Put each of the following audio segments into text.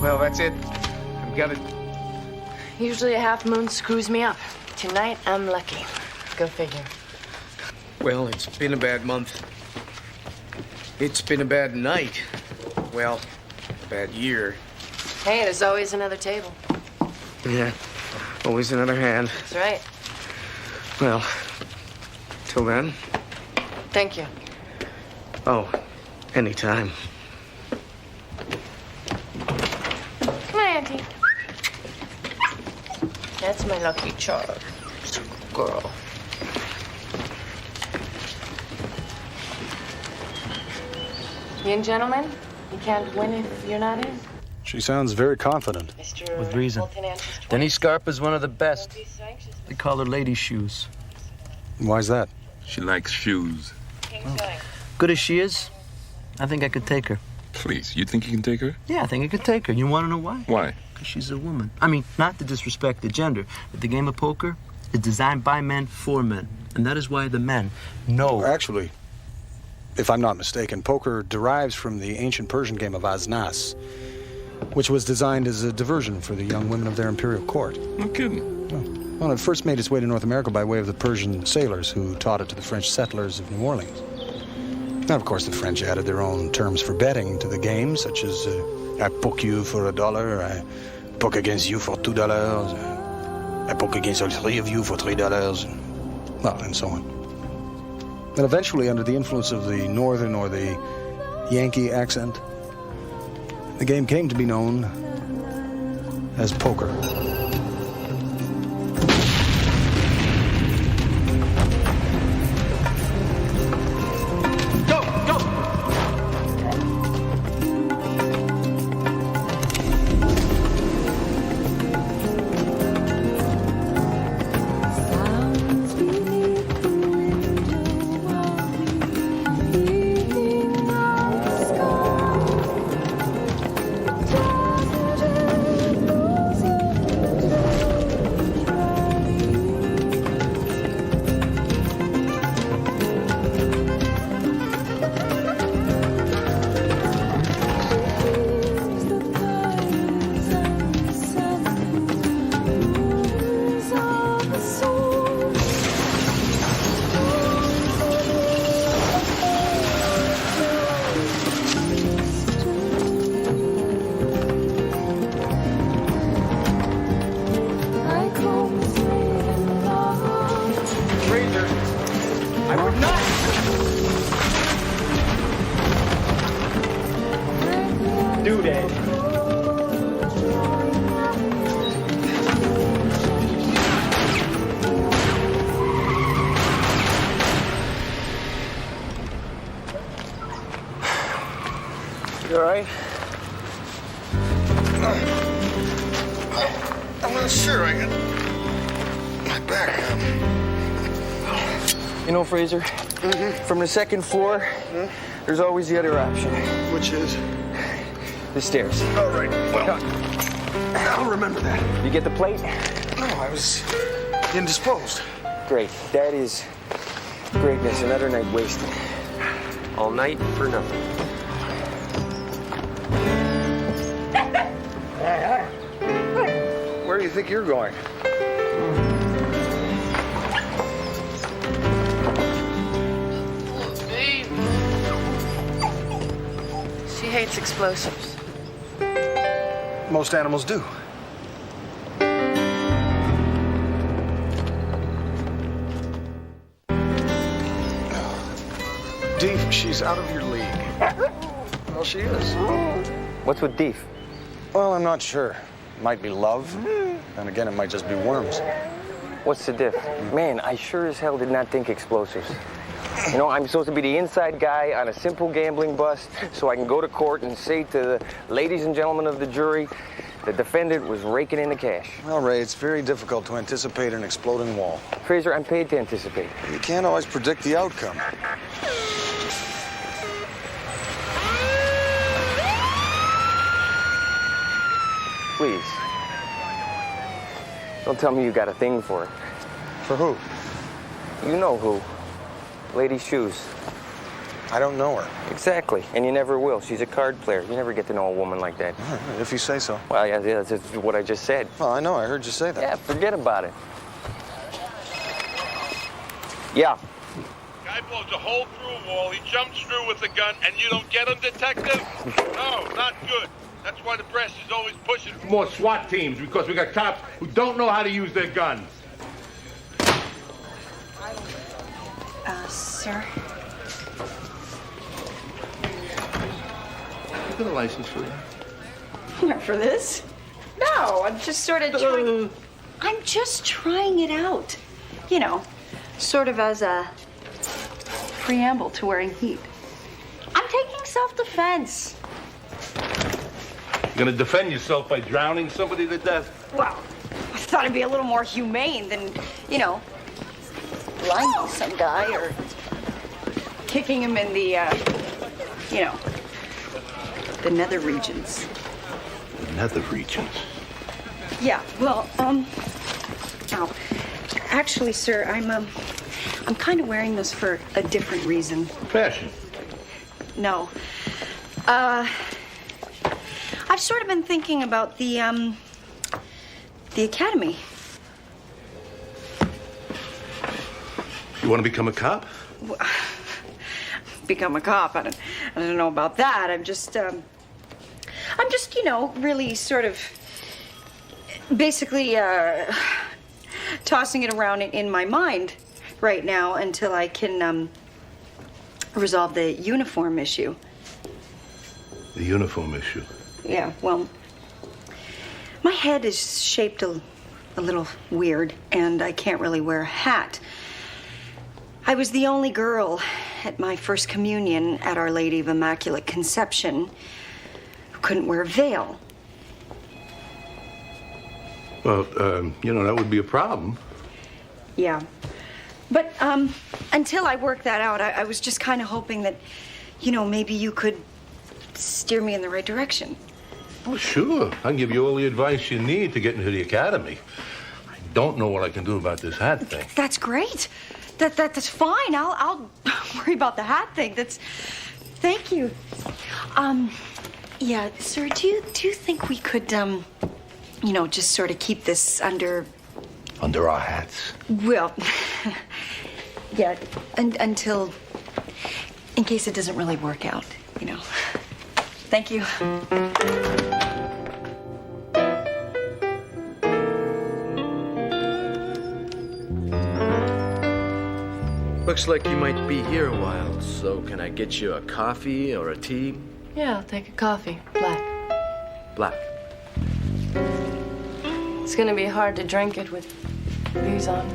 Well, that's it. I've got it. Usually a half moon screws me up. Tonight, I'm lucky. Go figure. Well, it's been a bad month. It's been a bad night. Well, a bad year. Hey, there's always another table. Yeah, always another hand. That's right. Well, till then. Thank you. Oh, anytime. Come on, Auntie. That's my lucky charm. Girl. You in, gentlemen? You can't win if you're not in. She sounds very confident. With reason. Denise Scarpa's one of the best. They call her Lady Shoes. Why's that? She likes shoes. Well, good as she is, I think I could take her. Please, you think you can take her? Yeah, I think I could take her. You want to know why? Why? Because she's a woman. I mean, not to disrespect the gender, but the game of poker is designed by men for men. And that is why the men know. Actually, if I'm not mistaken, poker derives from the ancient Persian game of Asnas, which was designed as a diversion for the young women of their imperial court. No kidding. Well, it first made its way to North America by way of the Persian sailors who taught it to the French settlers of New Orleans. Now, of course, the French added their own terms for betting to the game, such as I poke you for $1, I poke against you for $2, I poke against all three of you for $3, and so on. And eventually, under the influence of the Northern or the Yankee accent, the game came to be known as poker. You all right? I'm not sure. I got my back. You know, Fraser, from the second floor, there's always the other option. Which is? The stairs. All right. Well, I'll remember that. You get the plate? No, I was indisposed. Great. That is greatness. Another night wasted. All night for nothing. Where do you think you're going? Babe. She hates explosives. Most animals do. Deef, she's out of your league. Well, she is. What's with Deef? Well, I'm not sure. Might be love, and again, it might just be worms. What's the diff? Man, I sure as hell did not think explosives. You know, I'm supposed to be the inside guy on a simple gambling bust so I can go to court and say to the ladies and gentlemen of the jury, the defendant was raking in the cash. Well, Ray, it's very difficult to anticipate an exploding wall. Fraser, I'm paid to anticipate. You can't always predict the outcome. Please. Don't tell me you got a thing for it. For who? You know who. Lady Shoes. I don't know her. Exactly, and you never will. She's a card player. You never get to know a woman like that. All right, if you say so. Well, yeah, that's what I just said. Well, I know. I heard you say that. Yeah, forget about it. Yeah. Guy blows a hole through a wall, he jumps through with a gun, and you don't get him, detective? No, not good. That's why the press is always pushing for more SWAT teams, because we got cops who don't know how to use their guns. Sir? You got a license for that? Not for this? No, I'm just sort of trying... I'm just trying it out. You know, sort of as a preamble to wearing heat. I'm taking self-defense. You're gonna defend yourself by drowning somebody to death? Well, I thought it'd be a little more humane than, you know, blinding some guy or kicking him in the, you know, the nether regions. Nether regions? Yeah, well, now, actually, sir, I'm kind of wearing this for a different reason. Fashion. No. I've sort of been thinking about the academy. You want to become a cop? Become a cop. I don't know about that. I'm just, you know, really sort of basically tossing it around in my mind right now until I can resolve the uniform issue. The uniform issue? Yeah, well, my head is shaped a little weird, and I can't really wear a hat. I was the only girl at my first communion at Our Lady of Immaculate Conception who couldn't wear a veil. Well, you know, that would be a problem. Yeah. But until I worked that out, I was just kind of hoping that, you know, maybe you could steer me in the right direction. Oh, sure. I can give you all the advice you need to get into the academy. I don't know what I can do about this hat thing. That's great. That's fine. I'll worry about the hat thing. Thank you. Yeah, sir, do you think we could, you know, just sort of keep this under... Under our hats? Well, yeah, until... in case it doesn't really work out, you know. Thank you. Looks like you might be here a while, so can I get you a coffee or a tea? Yeah, I'll take a coffee. Black. Black. It's gonna be hard to drink it with these on.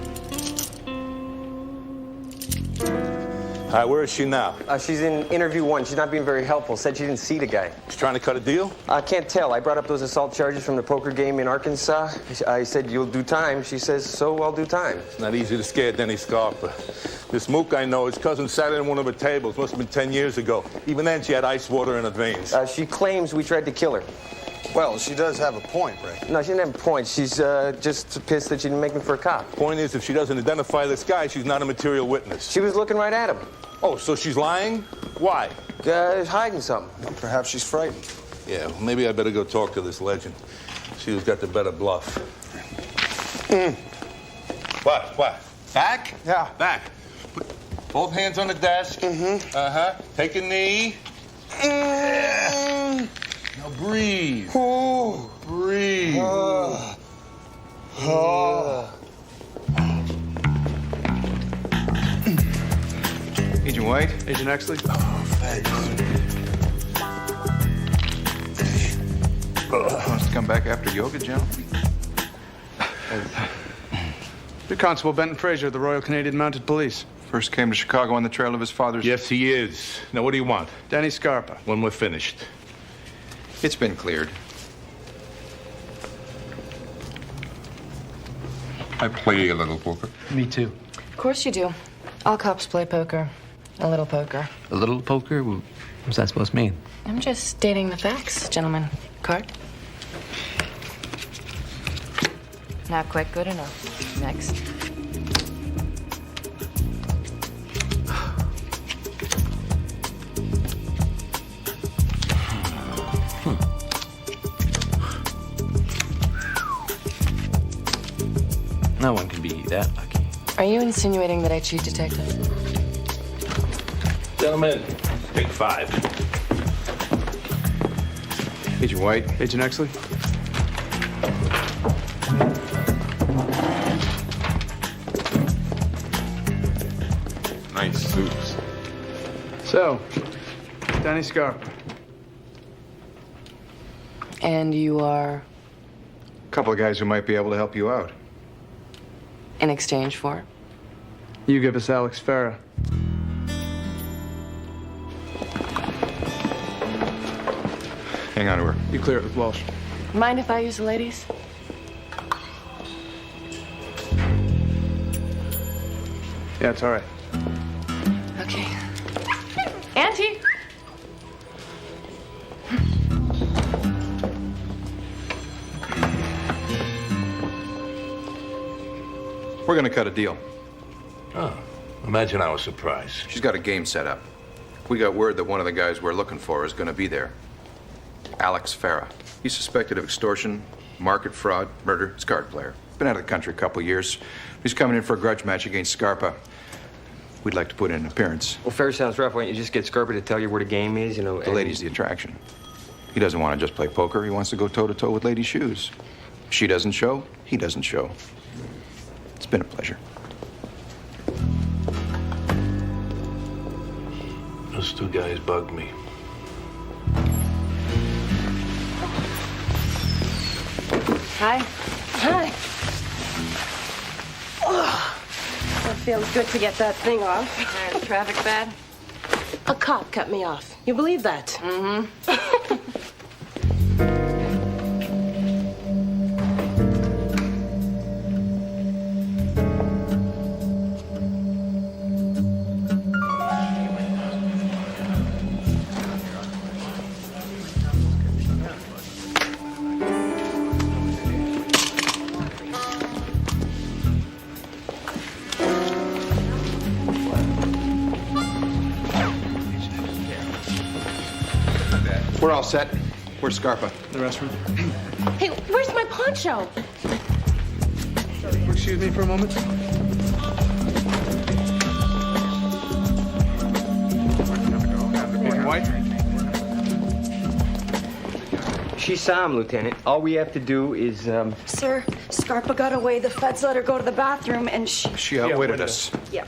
All right, where is she now? She's in interview 1. She's not being very helpful. Said she didn't see the guy. She's trying to cut a deal? I can't tell. I brought up those assault charges from the poker game in Arkansas. I said, you'll do time. She says, so I'll do time. It's not easy to scare Denny Scarpa. This mook I know, his cousin sat in one of her tables. Must have been 10 years ago. Even then, she had ice water in her veins. She claims we tried to kill her. Well, she does have a point, Ray. No, she didn't have a point. She's just pissed that she didn't make me for a cop. Point is, if she doesn't identify this guy, she's not a material witness. She was looking right at him. Oh, so she's lying? Why? Hiding something. Well, perhaps she's frightened. Yeah, well, maybe I better go talk to this legend. See who's got the better bluff. What? Back? Yeah. Back. Put both hands on the desk. Mm-hmm. Uh-huh. Take a knee. Now breathe. Oh. Breathe. Agent White? Agent Exley? Wants to come back after yoga, gentlemen? You're Constable Benton Fraser of the Royal Canadian Mounted Police. First came to Chicago on the trail of his father's... Yes, he is. Now, what do you want? Danny Scarpa. When we're finished. It's been cleared. I play a little poker. Me too. Of course you do. All cops play poker. A little poker. A little poker? What's that supposed to mean? I'm just stating the facts, gentlemen. Card? Not quite good enough. Next. No one can be that lucky. Are you insinuating that I cheat, Detective? Gentlemen, pick 5. Agent White. Agent Exley. Nice suits. So, Danny Scarpa. And you are A couple of guys who might be able to help you out. in exchange for? You give us Alex Farah. Hang on to her. You clear it with Walsh. Mind if I use the ladies? Yeah, it's all right. Okay. Auntie! We're gonna cut a deal. Oh, imagine I was surprised. She's got a game set up. We got word that one of the guys we're looking for is gonna be there. Alex Farah. He's suspected of extortion, market fraud, murder. He's a card player. Been out of the country a couple years. He's coming in for a grudge match against Scarpa. We'd like to put in an appearance. Well, fair sounds rough. Why don't you just get Scarpa to tell you where the game is, you know? The lady's the attraction. He doesn't want to just play poker. He wants to go toe-to-toe with Lady Shoes. She doesn't show, he doesn't show. It's been a pleasure. Those 2 guys bugged me. Hi. Hi. Oh, that feels good to get that thing off. Traffic bad? A cop cut me off. You believe that? Mm-hmm. We're all set. Where's Scarpa? The restroom. Hey, where's my poncho? Excuse me for a moment. Agent White? She saw him, Lieutenant. All we have to do is, Sir, Scarpa got away. The feds let her go to the bathroom, and She outwitted us. Yeah.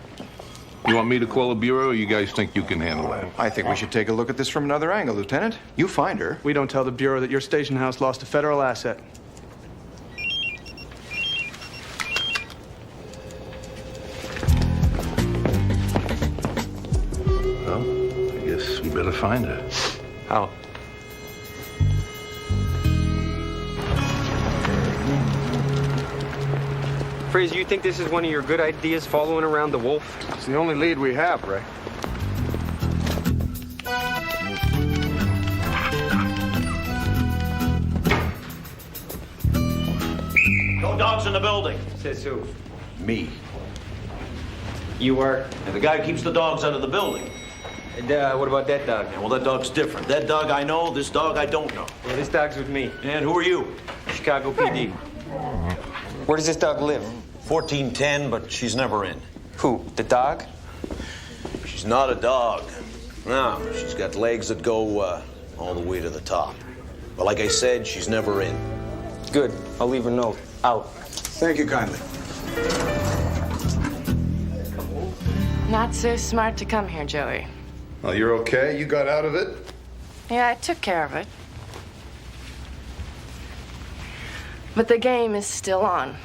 You want me to call a bureau, or you guys think you can handle that? I think we should take a look at this from another angle, Lieutenant. You find her. We don't tell the Bureau that your station house lost a federal asset. Well, I guess we better find her. how? Fraser, you think this is one of your good ideas, following around the wolf? It's the only lead we have, Ray. No dogs in the building. Says who? Me. You are? And the guy who keeps the dogs out of the building. And, what about that dog? Yeah, well, that dog's different. That dog I know, this dog I don't know. Well, this dog's with me. And who are you? Chicago PD. Where does this dog live? 1410, but she's never in. Who? The dog? She's not a dog. No, she's got legs that go all the way to the top. But like I said, she's never in. Good. I'll leave a note. Out. Thank you kindly. Not so smart to come here, Joey. Well, you're okay? You got out of it? Yeah, I took care of it. But the game is still on.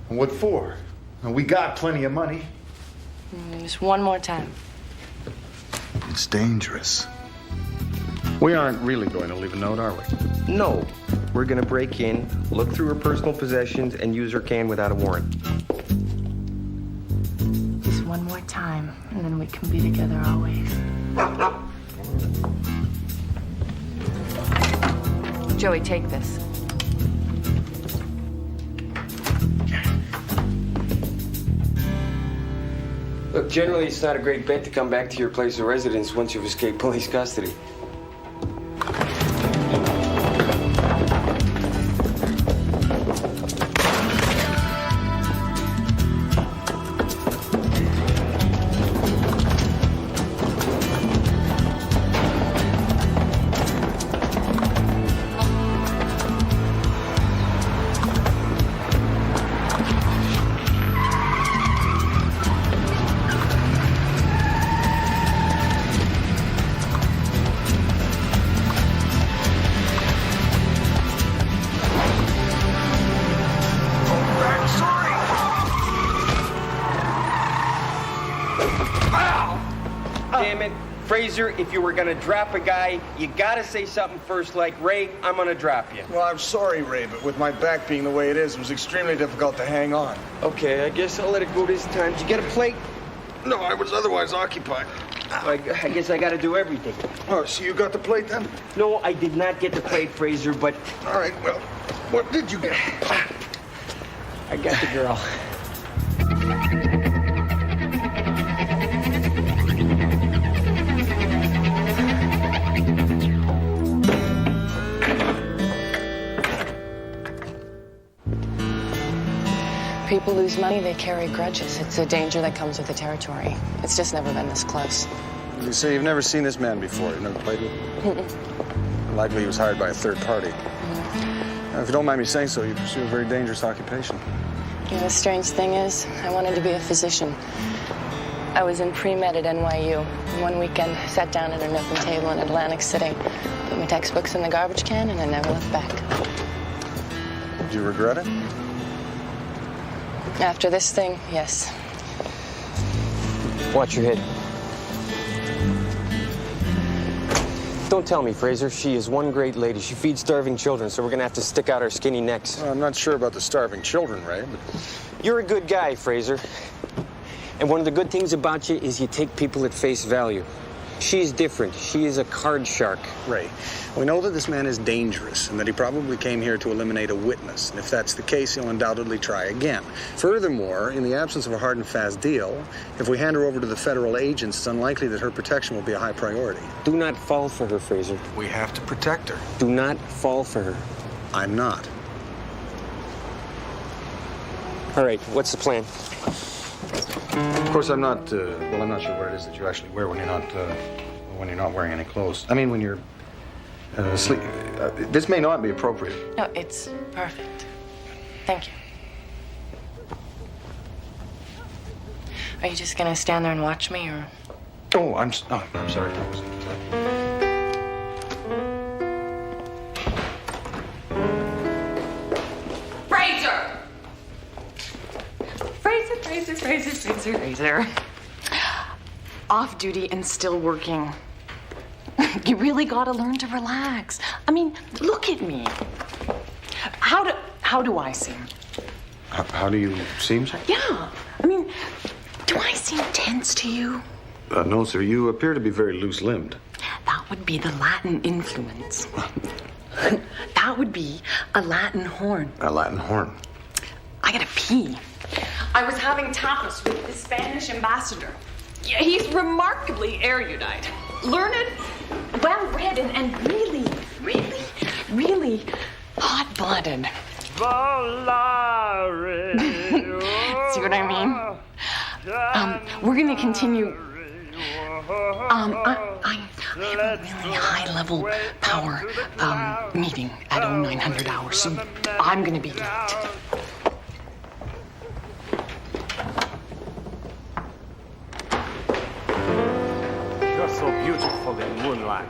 What for? We got plenty of money. Just one more time. It's dangerous. We aren't really going to leave a note, are we? No. We're gonna break in, look through her personal possessions, and use her can without a warrant. Just one more time, and then we can be together always. Joey, take this. Look, generally it's not a great bet to come back to your place of residence once you've escaped police custody. Fraser, if you were gonna drop a guy, you gotta say something first like, Ray, I'm gonna drop you. Well, I'm sorry, Ray, but with my back being the way it is, it was extremely difficult to hang on. Okay, I guess I'll let it go this time. Did you get a plate? No, I was otherwise occupied. I guess I gotta do everything. Oh, so you got the plate then? No, I did not get the plate, Fraser, but... All right, well, what did you get? I got the girl. People lose money, they carry grudges. It's a danger that comes with the territory. It's just never been this close. You say you've never seen this man before. You've never played with him? Likely he was hired by a third party. Now, if you don't mind me saying so, you pursue a very dangerous occupation. You know, the strange thing is, I wanted to be a physician. I was in pre-med at NYU. One weekend, sat down at an open table in Atlantic City, put my textbooks in the garbage can, and I never looked back. Do you regret it? After this thing, yes. Watch your head. Don't tell me, Fraser. She is one great lady. She feeds starving children, so we're gonna have to stick out our skinny necks. Well, I'm not sure about the starving children, Ray, but... You're a good guy, Fraser. And one of the good things about you is you take people at face value. She's different. She is a card shark. Ray, we know that this man is dangerous and that he probably came here to eliminate a witness. And if that's the case, he'll undoubtedly try again. Furthermore, in the absence of a hard and fast deal, if we hand her over to the federal agents, it's unlikely that her protection will be a high priority. Do not fall for her, Fraser. We have to protect her. Do not fall for her. I'm not. All right, what's the plan? Of course, I'm not sure what it is that you actually wear when you're not wearing any clothes. I mean, when you're asleep. This may not be appropriate. No, it's perfect. Thank you. Are you just gonna stand there and watch me, or? Oh, I'm sorry. I wasn't. Fraser. Off duty and still working. You really gotta learn to relax. I mean, look at me. How do I seem? How do you seem? Yeah. I mean, do I seem tense to you? No, sir. You appear to be very loose-limbed. That would be the Latin influence. That would be a Latin horn. A Latin horn? I gotta pee. I was having tapas with the Spanish ambassador. Yeah, he's remarkably erudite, learned, well-read, and really hot-blooded. See what I mean? We're gonna continue. I have a really high-level power meeting at 0900 hours, so I'm gonna be late. So beautiful in moonlight.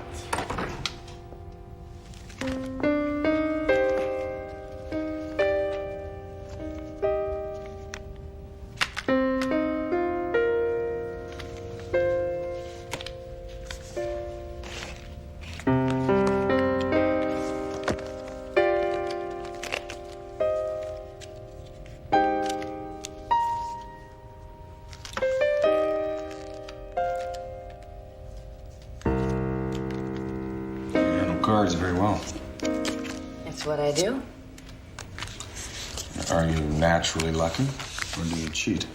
Cards very well. It's what I do. Are you naturally lucky, or do you cheat?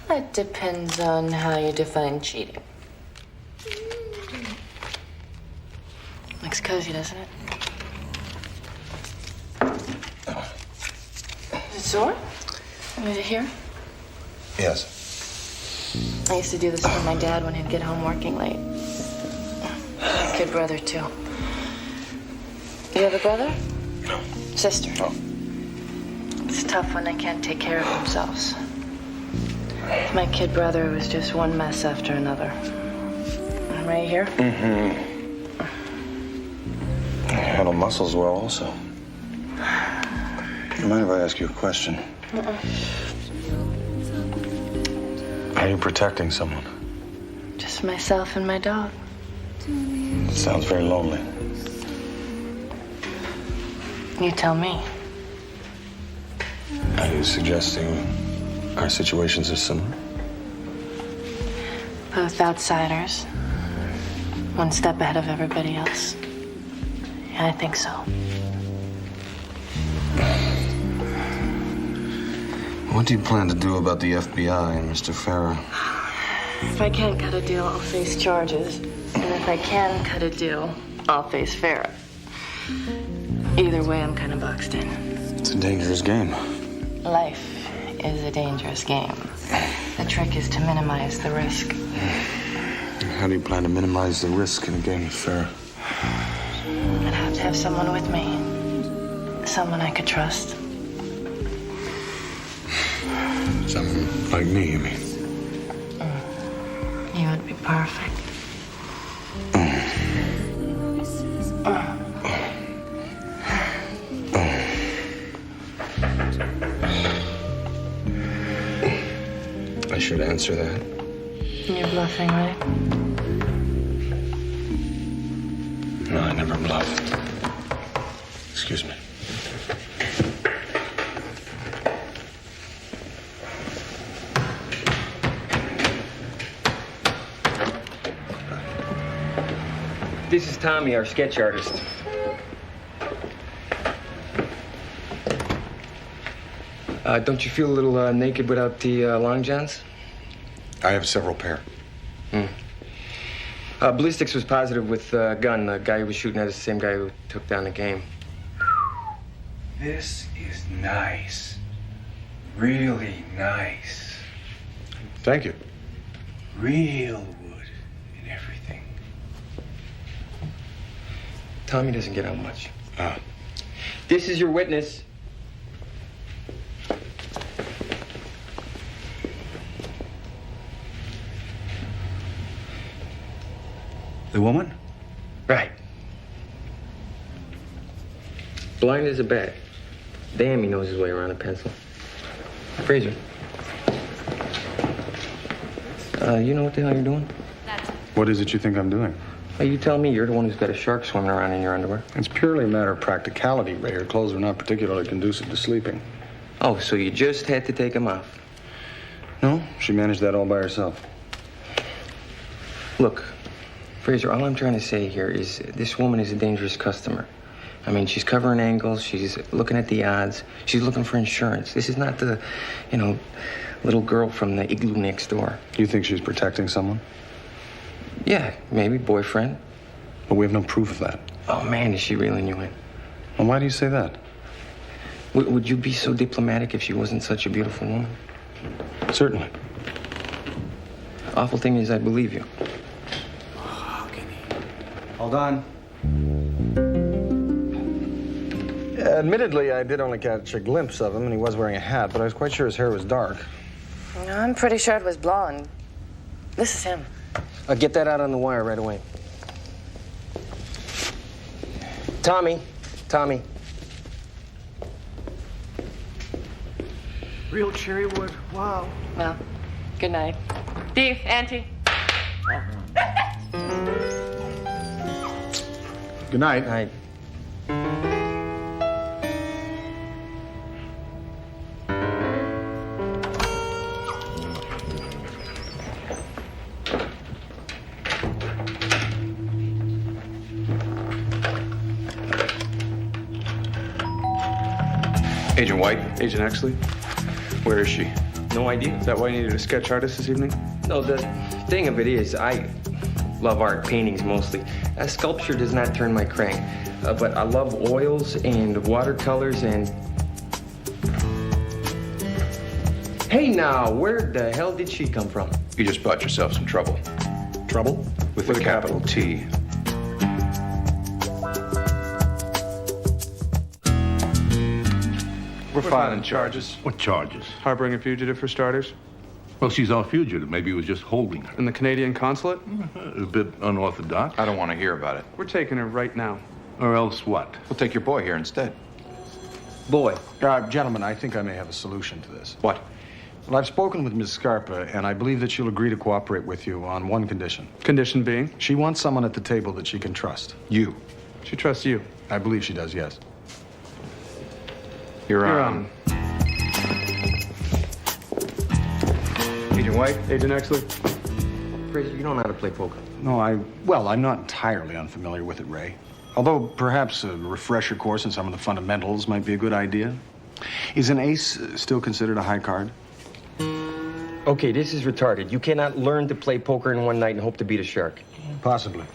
It depends on how you define cheating. Looks cozy, doesn't it? Is it sore? Is it here? Yes. I used to do this with my dad when he'd get home working late. My kid brother, too. You have a brother? No. Sister? No. It's tough when they can't take care of themselves. My kid brother was just one mess after another. Right here? Mm-hmm. Handle muscles well, also. Do you mind if I ask you a question? Are you protecting someone? Just myself and my dog. Sounds very lonely. You tell me. Are you suggesting our situations are similar? Both outsiders. One step ahead of everybody else. Yeah, I think so. What do you plan to do about the FBI and Mr. Farah? If I can't cut a deal, I'll face charges. And if I can cut a deal, I'll face Farah. Either way, I'm kind of boxed in. It's a dangerous game. Life is a dangerous game. The trick is to minimize the risk. How do you plan to minimize the risk in a game with Farah? I'd have to have someone with me. Someone I could trust. Someone like me, you mean? You would be perfect. I should answer that. You're bluffing, right? No, I never bluff. Excuse me. This is Tommy, our sketch artist. Don't you feel a little naked without the long johns? I have several pair. Ballistics was positive with gun. The guy who was shooting at is the same guy who took down the game. This is nice. Really nice. Thank you. Real wood and everything. Tommy doesn't get out much. Ah. This is your witness. The woman? Right. Blind as a bat. Damn, he knows his way around a pencil. Fraser. You know what the hell you're doing? What is it you think I'm doing? Well, you tell me. You're the one who's got a shark swimming around in your underwear. It's purely a matter of practicality, Ray. Her clothes are not particularly conducive to sleeping. Oh, so you just had to take them off? No, she managed that all by herself. Look, Fraser, all I'm trying to say here is this woman is a dangerous customer. I mean, she's covering angles. She's looking at the odds. She's looking for insurance. This is not the, little girl from the igloo next door. You think she's protecting someone? Yeah, maybe boyfriend. But we have no proof of that. Oh, man, is she reeling you in? Well, why do you say that? Would you be so diplomatic if she wasn't such a beautiful woman? Certainly. Awful thing is, I believe you. Hold on. Admittedly, I did only catch a glimpse of him, and he was wearing a hat, but I was quite sure his hair was dark. I'm pretty sure it was blonde. This is him. Get that out on the wire right away. Tommy. Real cherry wood. Wow. Well, good night. Steve, Auntie. Good night. Night. Agent White? Agent Exley? Where is she? No idea. Is that why you needed a sketch artist this evening? No, the thing of it is, I love art, paintings mostly. Sculpture does not turn my crank, but I love oils and watercolors and... Hey now, where the hell did she come from? You just bought yourself some trouble. Trouble? With a capital T. We're filing charges. What charges? Harboring a fugitive, for starters. Well, she's our fugitive. Maybe he was just holding her. In the Canadian consulate? A bit unorthodox. I don't want to hear about it. We're taking her right now. Or else what? We'll take your boy here instead. Boy. Gentlemen, I think I may have a solution to this. What? Well, I've spoken with Miss Scarpa, and I believe that she'll agree to cooperate with you on one condition. Condition being? She wants someone at the table that she can trust. You. She trusts you. I believe she does, yes. You're on. Agent White? Agent Exley? Fraser, you don't know how to play poker. No, I'm not entirely unfamiliar with it, Ray. Although perhaps a refresher course in some of the fundamentals might be a good idea. Is an ace still considered a high card? Okay, this is retarded. You cannot learn to play poker in one night and hope to beat a shark. Possibly.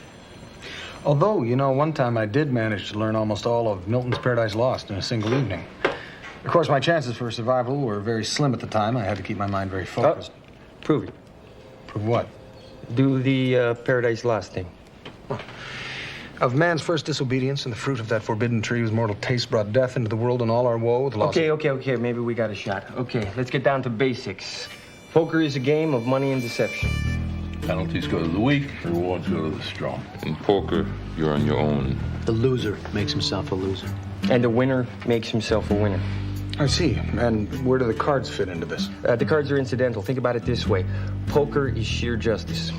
Although, you know, one time I did manage to learn almost all of Milton's Paradise Lost in a single evening. Of course, my chances for survival were very slim at the time. I had to keep my mind very focused. Prove it. Prove what? Do the Paradise Lost thing. Of man's first disobedience and the fruit of that forbidden tree whose mortal taste brought death into the world and all our woe with loss. Okay, maybe we got a shot. Okay, let's get down to basics. Poker is a game of money and deception. Penalties go to the weak, rewards go to the strong. In poker, you're on your own. The loser makes himself a loser. And the winner makes himself a winner. I see. And where do the cards fit into this? The cards are incidental. Think about it this way. Poker is sheer justice.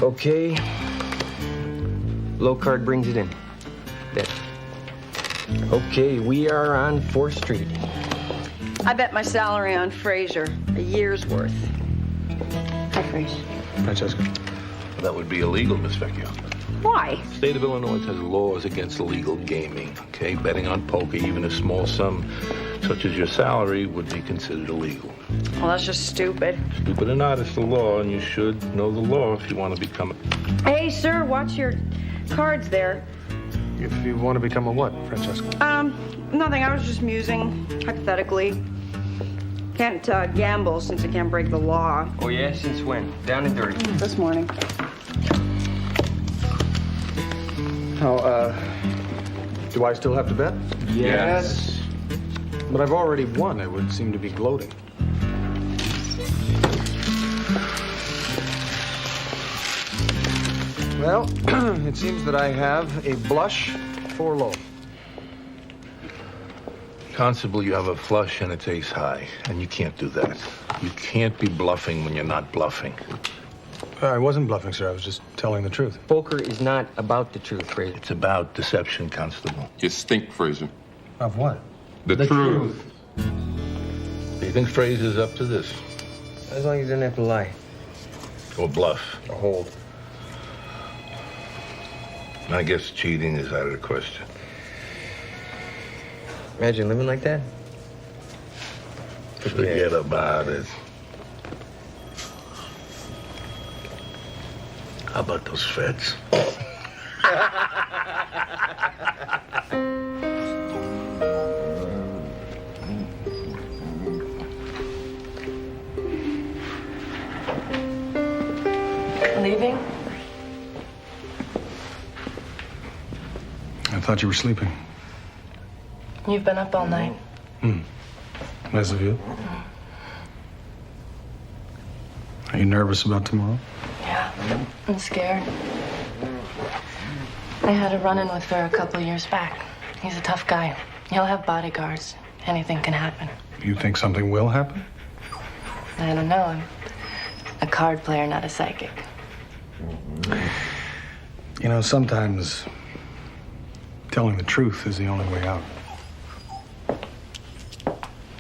Okay. Low card brings it in. There. Okay, we are on 4th Street. I bet my salary on Fraser a year's worth. Hi, Fraser. Francesca. That would be illegal, Miss Vecchio. Why? The state of Illinois has laws against illegal gaming, okay? Betting on poker, even a small sum such as your salary, would be considered illegal. Well, that's just stupid. Stupid or not, it's the law, and you should know the law if you want to become Hey, sir, watch your cards there. If you want to become a what, Francesca? Nothing. I was just musing, hypothetically. Can't gamble since I can't break the law. Oh, yeah? Since when? Down and dirty. This morning. Now, do I still have to bet? Yes. But I've already won. It would seem to be gloating. Well, it seems that I have a blush for low. Constable, you have a flush and it's ace high, and you can't do that. You can't be bluffing when you're not bluffing. I wasn't bluffing, sir. I was just telling the truth. Poker is not about the truth, Fraser. It's about deception, Constable. You stink, Fraser. Of what? The truth. Do you think Fraser's up to this? As long as he doesn't have to lie. Or bluff? Or hold. I guess cheating is out of the question. Imagine living like that. Forget about it. How about those feds? Leaving? I thought you were sleeping. You've been up all night. Nice of you. Are you nervous about tomorrow? Yeah, I'm scared. I had a run-in with Fer a couple of years back. He's a tough guy. He'll have bodyguards. Anything can happen. You think something will happen? I don't know. I'm a card player, not a psychic. You know, sometimes telling the truth is the only way out.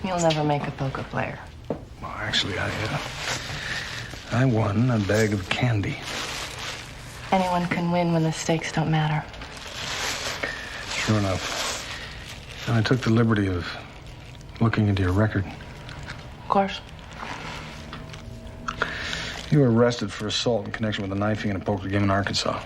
You'll never make a poker player. Well, actually, I won a bag of candy. Anyone can win when the stakes don't matter. Sure enough. And I took the liberty of looking into your record. Of course. You were arrested for assault in connection with a knifing in a poker game in Arkansas.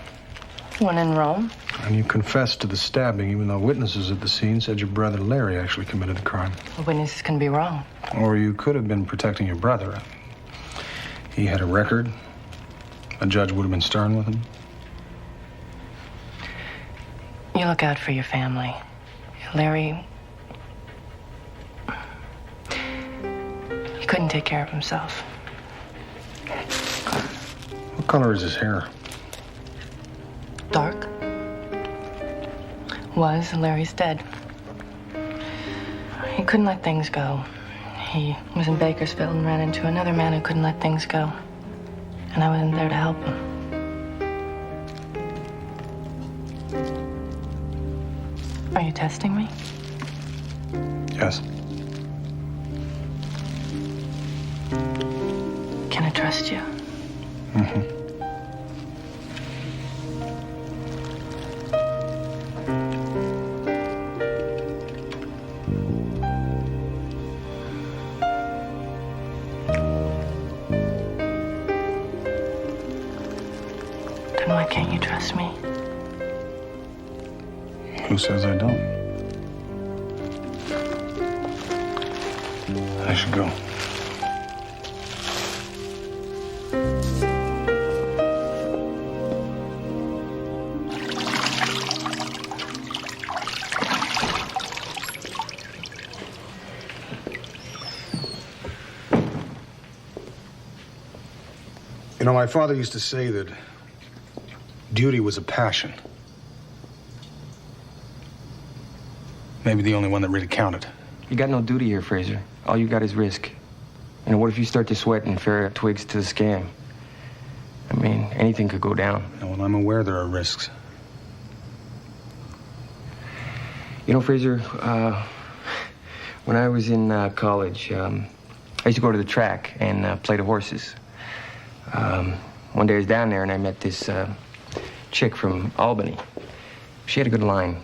When in Rome. And you confessed to the stabbing, even though witnesses at the scene said your brother Larry actually committed the crime. Witnesses can be wrong. Or you could have been protecting your brother. He had a record. A judge would have been stern with him. You look out for your family. Larry, he couldn't take care of himself. What color is his hair? Dark. was, Larry's dead. He couldn't let things go. He was in Bakersfield and ran into another man who couldn't let things go. And I wasn't there to help him. Are you testing me? Yes. Can I trust you? Mm-hmm. Then why can't you trust me? Who says I don't? I should go. You know, my father used to say that duty was a passion. Maybe the only one that really counted. You got no duty here, Fraser. All you got is risk. You know, what if you start to sweat and Farrah twigs to the scam? I mean, anything could go down. Well, I'm aware there are risks. You know, Fraser, when I was in college, I used to go to the track and play the horses. One day I was down there and I met this chick from Albany. She had a good line.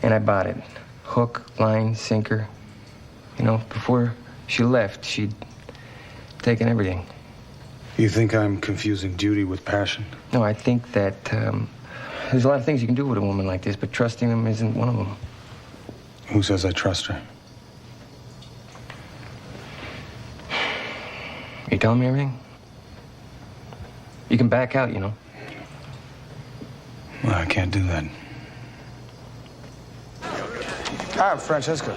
And I bought it. Hook, line, sinker. You know, before she left, she'd taken everything. You think I'm confusing duty with passion? No, I think that there's a lot of things you can do with a woman like this, but trusting them isn't one of them. Who says I trust her? You telling me everything? You can back out, you know. Well, I can't do that. Hi, Francesca.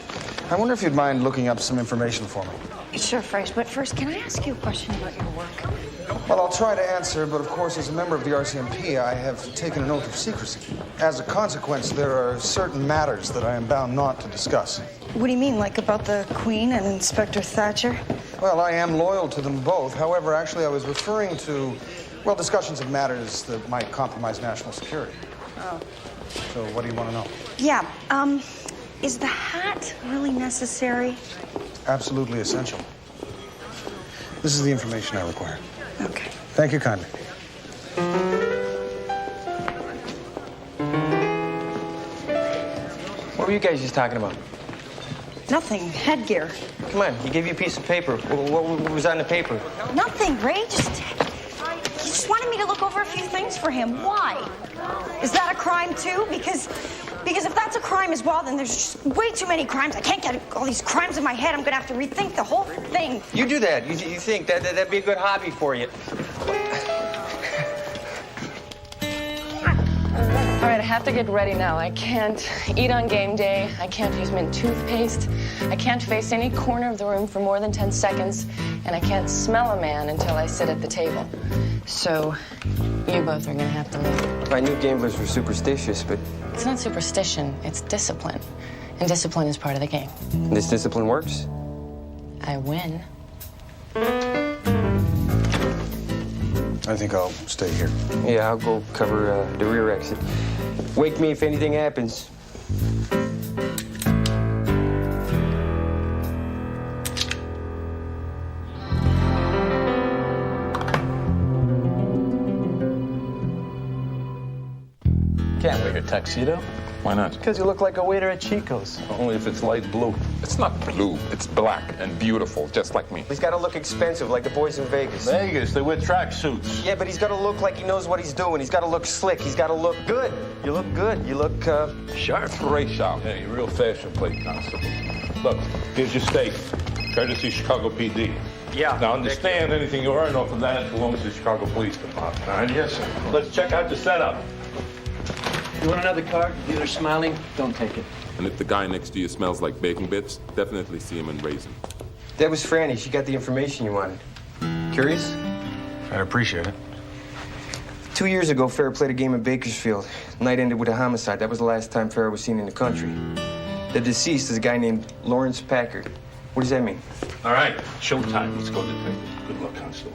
I wonder if you'd mind looking up some information for me. Sure, Fraser, but first, can I ask you a question about your work? Well, I'll try to answer, but of course, as a member of the RCMP, I have taken an oath of secrecy. As a consequence, there are certain matters that I am bound not to discuss. What do you mean, like about the Queen and Inspector Thatcher? Well, I am loyal to them both. However, actually, I was referring to, well, discussions of matters that might compromise national security. Oh. So what do you want to know? Yeah, is the hat really necessary? Absolutely essential. This is the information I require. Okay. Thank you kindly. What were you guys just talking about? Nothing. Headgear. Come on, he gave you a piece of paper. What was on the paper? Nothing, Ray. He just wanted me to look over a few things for him. Why? Is that a crime, too? Because if that's a crime as well, then there's just way too many crimes. I can't get all these crimes in my head. I'm going to have to rethink the whole thing. You do that. You think that'd be a good hobby for you. All right, I have to get ready now. I can't eat on game day. I can't use mint toothpaste. I can't face any corner of the room for more than 10 seconds. And I can't smell a man until I sit at the table. So you both are going to have to leave. I knew gamblers were superstitious, but... It's not superstition. It's discipline. And discipline is part of the game. This discipline works? I win. I think I'll stay here. Yeah, I'll go cover the rear exit. Wake me if anything happens. Can't wear a tuxedo. Why not? Because you look like a waiter at Chico's. Only if it's light blue. It's not blue. It's black and beautiful, just like me. He's got to look expensive, like the boys in Vegas. Vegas, they wear tracksuits. Yeah, but he's got to look like he knows what he's doing. He's got to look slick. He's got to look good. You look good. You look, sharp. Very sharp. Yeah, you're real fashion plate constable. Look, here's your steak. Courtesy Chicago PD. Yeah. Now understand, anything you earn off of that belongs to the Chicago Police Department. All right? Yes, sir. Let's check out the setup. You want another card? Dealer smiling? Don't take it. And if the guy next to you smells like bacon bits, definitely see him and raise him. That was Franny. She got the information you wanted. Curious? I'd appreciate it. 2 years ago, Farrah played a game in Bakersfield. Night ended with a homicide. That was the last time Farrah was seen in the country. The deceased is a guy named Lawrence Packard. What does that mean? All right, showtime. Let's go, detective. Good luck, Constable.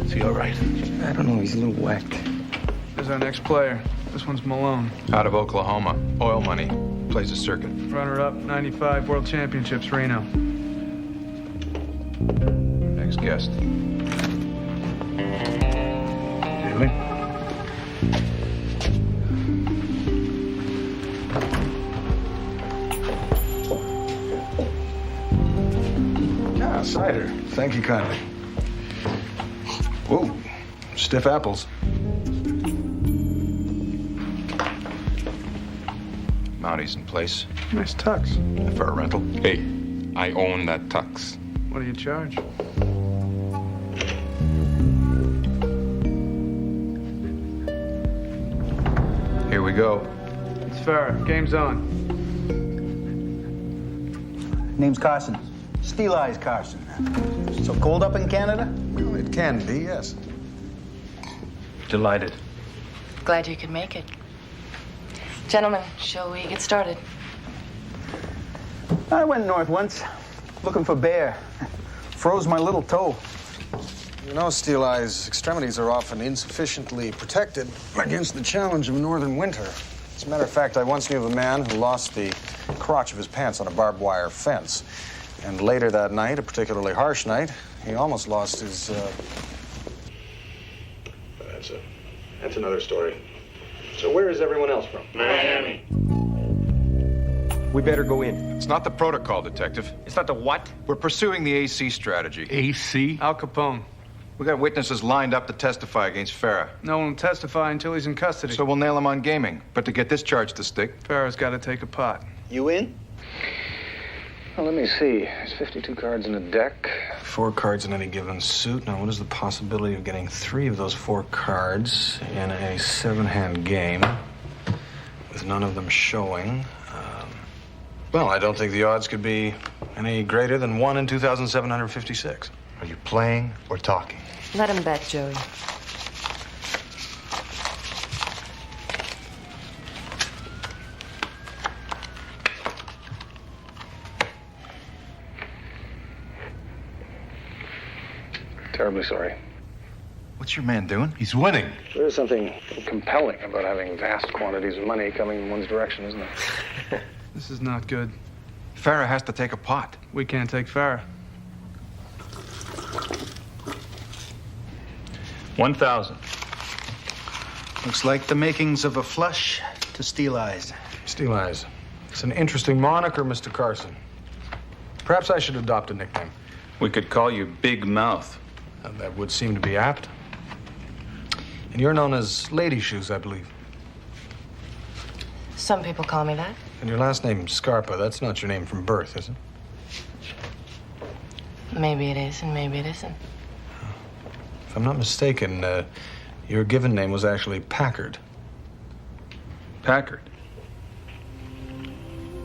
Is he all right? I don't know. He's a little whacked. There's our next player. This one's Malone. Out of Oklahoma. Oil money. Plays a circuit. Runner-up, 95 World Championships, Reno. Next guest. Really? Ah, cider. Thank you kindly. Whoa, stiff apples. Mounties in place. Nice tux. For a rental. Hey, I own that tux. What do you charge? Here we go. It's Farrah. Game's on. Name's Carson. Steel Eyes Carson. So cold up in Canada? Well, it can be, yes. Delighted. Glad you could make it. Gentlemen, shall we get started? I went north once, looking for bear. Froze my little toe. You know, Steel Eyes, extremities are often insufficiently protected against the challenge of northern winter. As a matter of fact, I once knew of a man who lost the crotch of his pants on a barbed wire fence. And later that night, a particularly harsh night, he almost lost his, That's another story. So where is everyone else from? Miami. We better go in. It's not the protocol, Detective. It's not the what? We're pursuing the AC strategy. AC? Al Capone. We got witnesses lined up to testify against Farrah. No one will testify until he's in custody. So we'll nail him on gaming. But to get this charge to stick... Farrah's got to take a pot. You in? Well, let me see. There's 52 cards in a deck. 4 cards in any given suit. Now, what is the possibility of getting 3 of those 4 cards in a 7-hand game with none of them showing? Well, I don't think the odds could be any greater than 1 in 2,756. Are you playing or talking? Let him bet, Joey. Terribly sorry. What's your man doing? He's winning. There is something compelling about having vast quantities of money coming in one's direction, isn't there? This is not good. Farrah has to take a pot. We can't take Farrah. 1,000. Looks like the makings of a flush to Steel Eyes. Steel Eyes. It's an interesting moniker, Mr. Carson. Perhaps I should adopt a nickname. We could call you Big Mouth. That would seem to be apt. And you're known as Lady Shoes, I believe. Some people call me that. And your last name, Scarpa, that's not your name from birth, is it? Maybe it is, and maybe it isn't. If I'm not mistaken, your given name was actually Packard. Packard.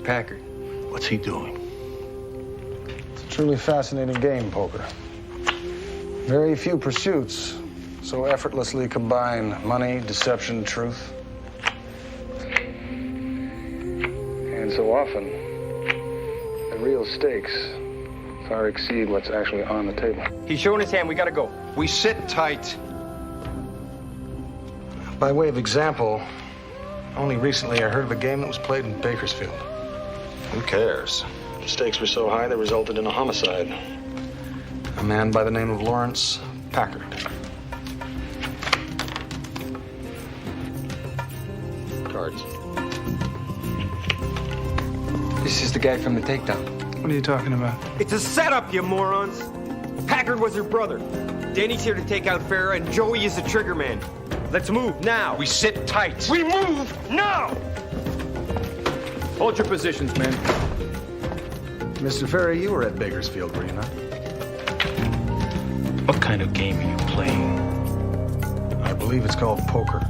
Packard. What's he doing? It's a truly fascinating game, poker. Very few pursuits so effortlessly combine money, deception, truth. And so often, the real stakes far exceed what's actually on the table. He's showing his hand. We gotta go. We sit tight. By way of example, only recently I heard of a game that was played in Bakersfield. Who cares? The stakes were so high they resulted in a homicide. A man by the name of Lawrence Packard. Cards. This is the guy from the takedown. What are you talking about? It's a setup, you morons. Packard was her brother. Danny's here to take out Farrah, and Joey is the trigger man. Let's move now. We sit tight. We move now. Hold your positions, men. Mr. Ferry, you were at Bakersfield, were you not? What kind of game are you playing? I believe it's called poker.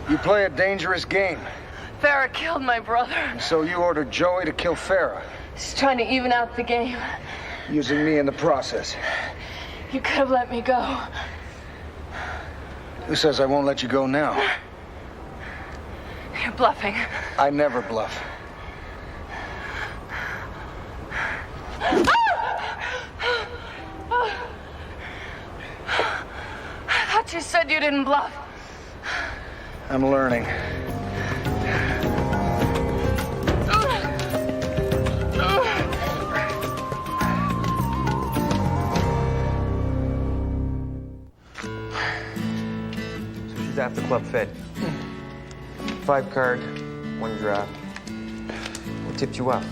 You play a dangerous game. Farrah killed my brother. And so you ordered Joey to kill Farrah, He's trying to even out the game. using me in the process. You could have let me go. Who says I won't let you go now? You're bluffing. I never bluff. I thought you said you didn't bluff. I'm learning. She's after Club Fed. 5 card, 1 drop. What tipped you off?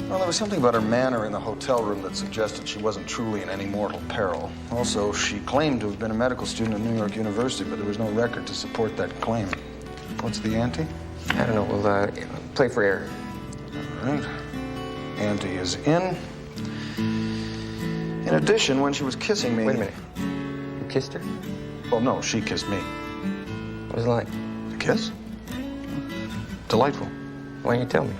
Well, there was something about her manner in the hotel room that suggested she wasn't truly in any mortal peril. Also, she claimed to have been a medical student at New York University, but there was no record to support that claim. What's the ante? I don't know. We'll play for air. All right. Ante is in. In addition, when she was kissing me... Wait a minute. You kissed her? Well, no, she kissed me. What was it like? The kiss? Delightful. Why didn't you tell me?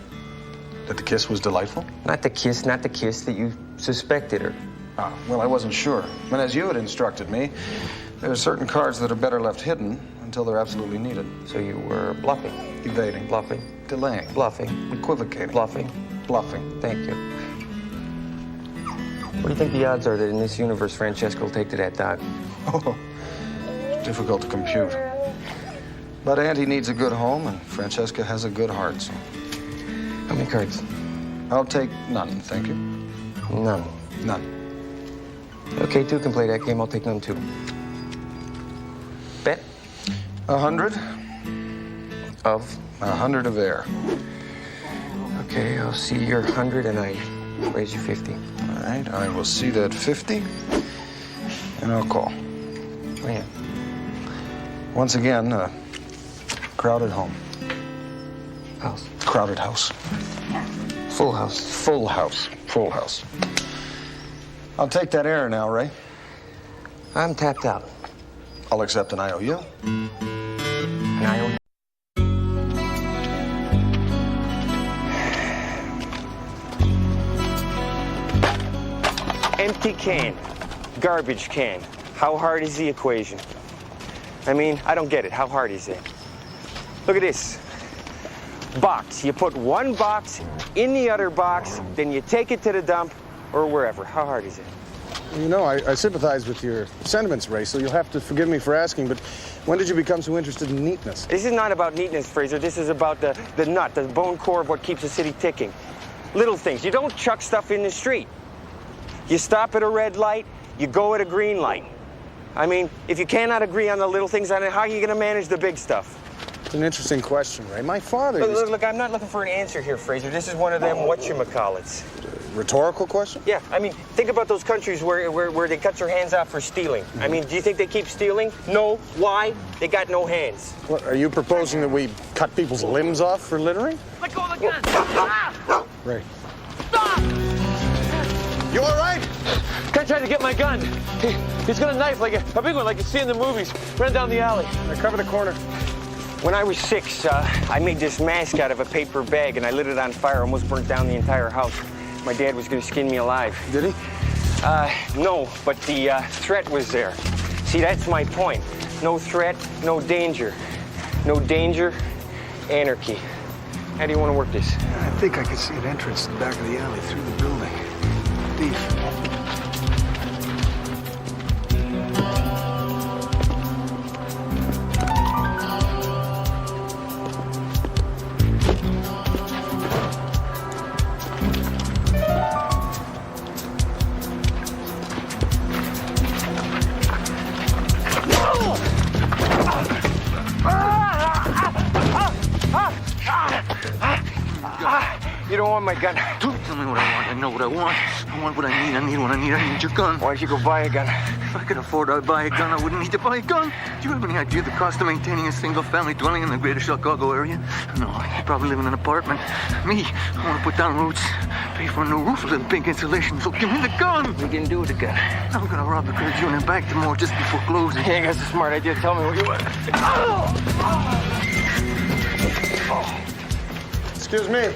That the kiss was delightful? Not the kiss, that you suspected her. Ah, well, I wasn't sure. But as you had instructed me, there are certain cards that are better left hidden until they're absolutely needed. So you were bluffing? Evading. Bluffing. Delaying. Bluffing. Equivocating. Bluffing. Bluffing. Thank you. What do you think the odds are that in this universe Francesca will take to that dog? Oh, difficult to compute. But Auntie needs a good home, and Francesca has a good heart, so... How many cards? I'll take none, thank you. None. None. Okay, 2 can play that game. I'll take none, too. Bet? 100. Of? 100 of air. Okay, I'll see your 100 and I raise you 50. All right, I will see that 50, and I'll call. Oh, yeah. Once again, crowded home. House. Crowded house. Full house. Full house. Full house. I'll take that air now, Ray. I'm tapped out. I'll accept an IOU. An IOU? Empty can. Garbage can. How hard is the equation? I mean, I don't get it. How hard is it? Look at this. Box. You put one box in the other box, then you take it to the dump or wherever. How hard is it? You know, I sympathize with your sentiments, Ray, so you'll have to forgive me for asking, but when did you become so interested in neatness? This is not about neatness, Fraser. This is about the nut, the bone core of what keeps the city ticking. Little things. You don't chuck stuff in the street. You stop at a red light, you go at a green light. I mean, if you cannot agree on the little things, then how are you going to manage the big stuff? It's an interesting question, Ray. My father Look, I'm not looking for an answer here, Fraser. This is one of them whatchamacallits. Rhetorical question? Yeah, I mean, think about those countries where they cut your hands off for stealing. I mean, do you think they keep stealing? No. Why? They got no hands. What, are you proposing that we cut people's limbs off for littering? Let go of the gun! Ray. Stop! You all right? Guy tried to get my gun. He's got a knife, like a big one, like you see in the movies. Ran down the alley. I cover the corner. When I was 6, I made this mask out of a paper bag and I lit it on fire, almost burnt down the entire house. My dad was going to skin me alive. Did he? No, but the threat was there. See, that's my point. No threat, no danger. No danger, anarchy. How do you want to work this? I think I can see an entrance to the back of the alley through the building. Deep. You don't want my gun. Don't tell me what I want. I know what I want. I want what I need. I need what I need. I need your gun. Why don't you go buy a gun? If I could afford to buy a gun, I wouldn't need to buy a gun. Do you have any idea the cost of maintaining a single-family dwelling in the greater Chicago area? No, you probably live in an apartment. Me, I want to put down roots, pay for a new roof, a little pink insulation, so give me the gun. What are you gonna do with the gun? I'm gonna rob the credit union bank tomorrow just before closing. Hey, that's a smart idea. Tell me what you want. Excuse me.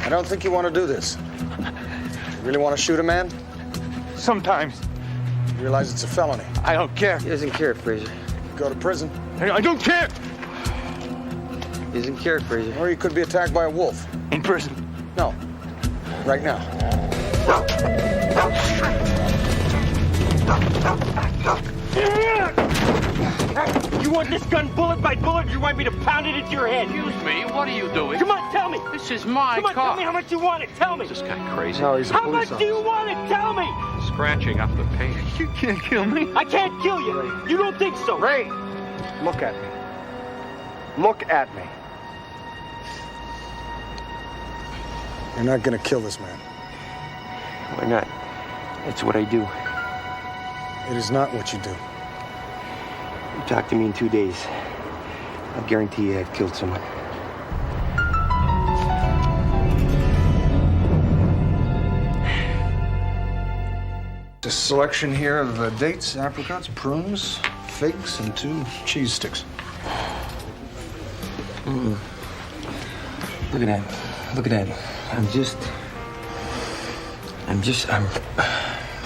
I don't think you want to do this. You really want to shoot a man? Sometimes. You realize it's a felony. I don't care. He doesn't care, Fraser. Go to prison. I don't care. He doesn't care, Fraser. Or you could be attacked by a wolf. In prison. No. Right now. You want this gun bullet by bullet, or you want me to pound it into your head? Excuse me, what are you doing? Come on, tell me. This is my Come on, car. tell me how much you want it. Tell me. Is this guy crazy? No, he's a How police much do you want it? Tell me. Scratching up the paint. You can't kill me. I can't kill you. You don't think so? Ray, look at me. Look at me. You're not gonna kill this man. Why not? It's what I do. It is not what you do. You talk to me in 2 days. I guarantee you I've killed someone. A selection here of dates, apricots, prunes, figs, and 2 cheese sticks. Look at that. Look at that. I'm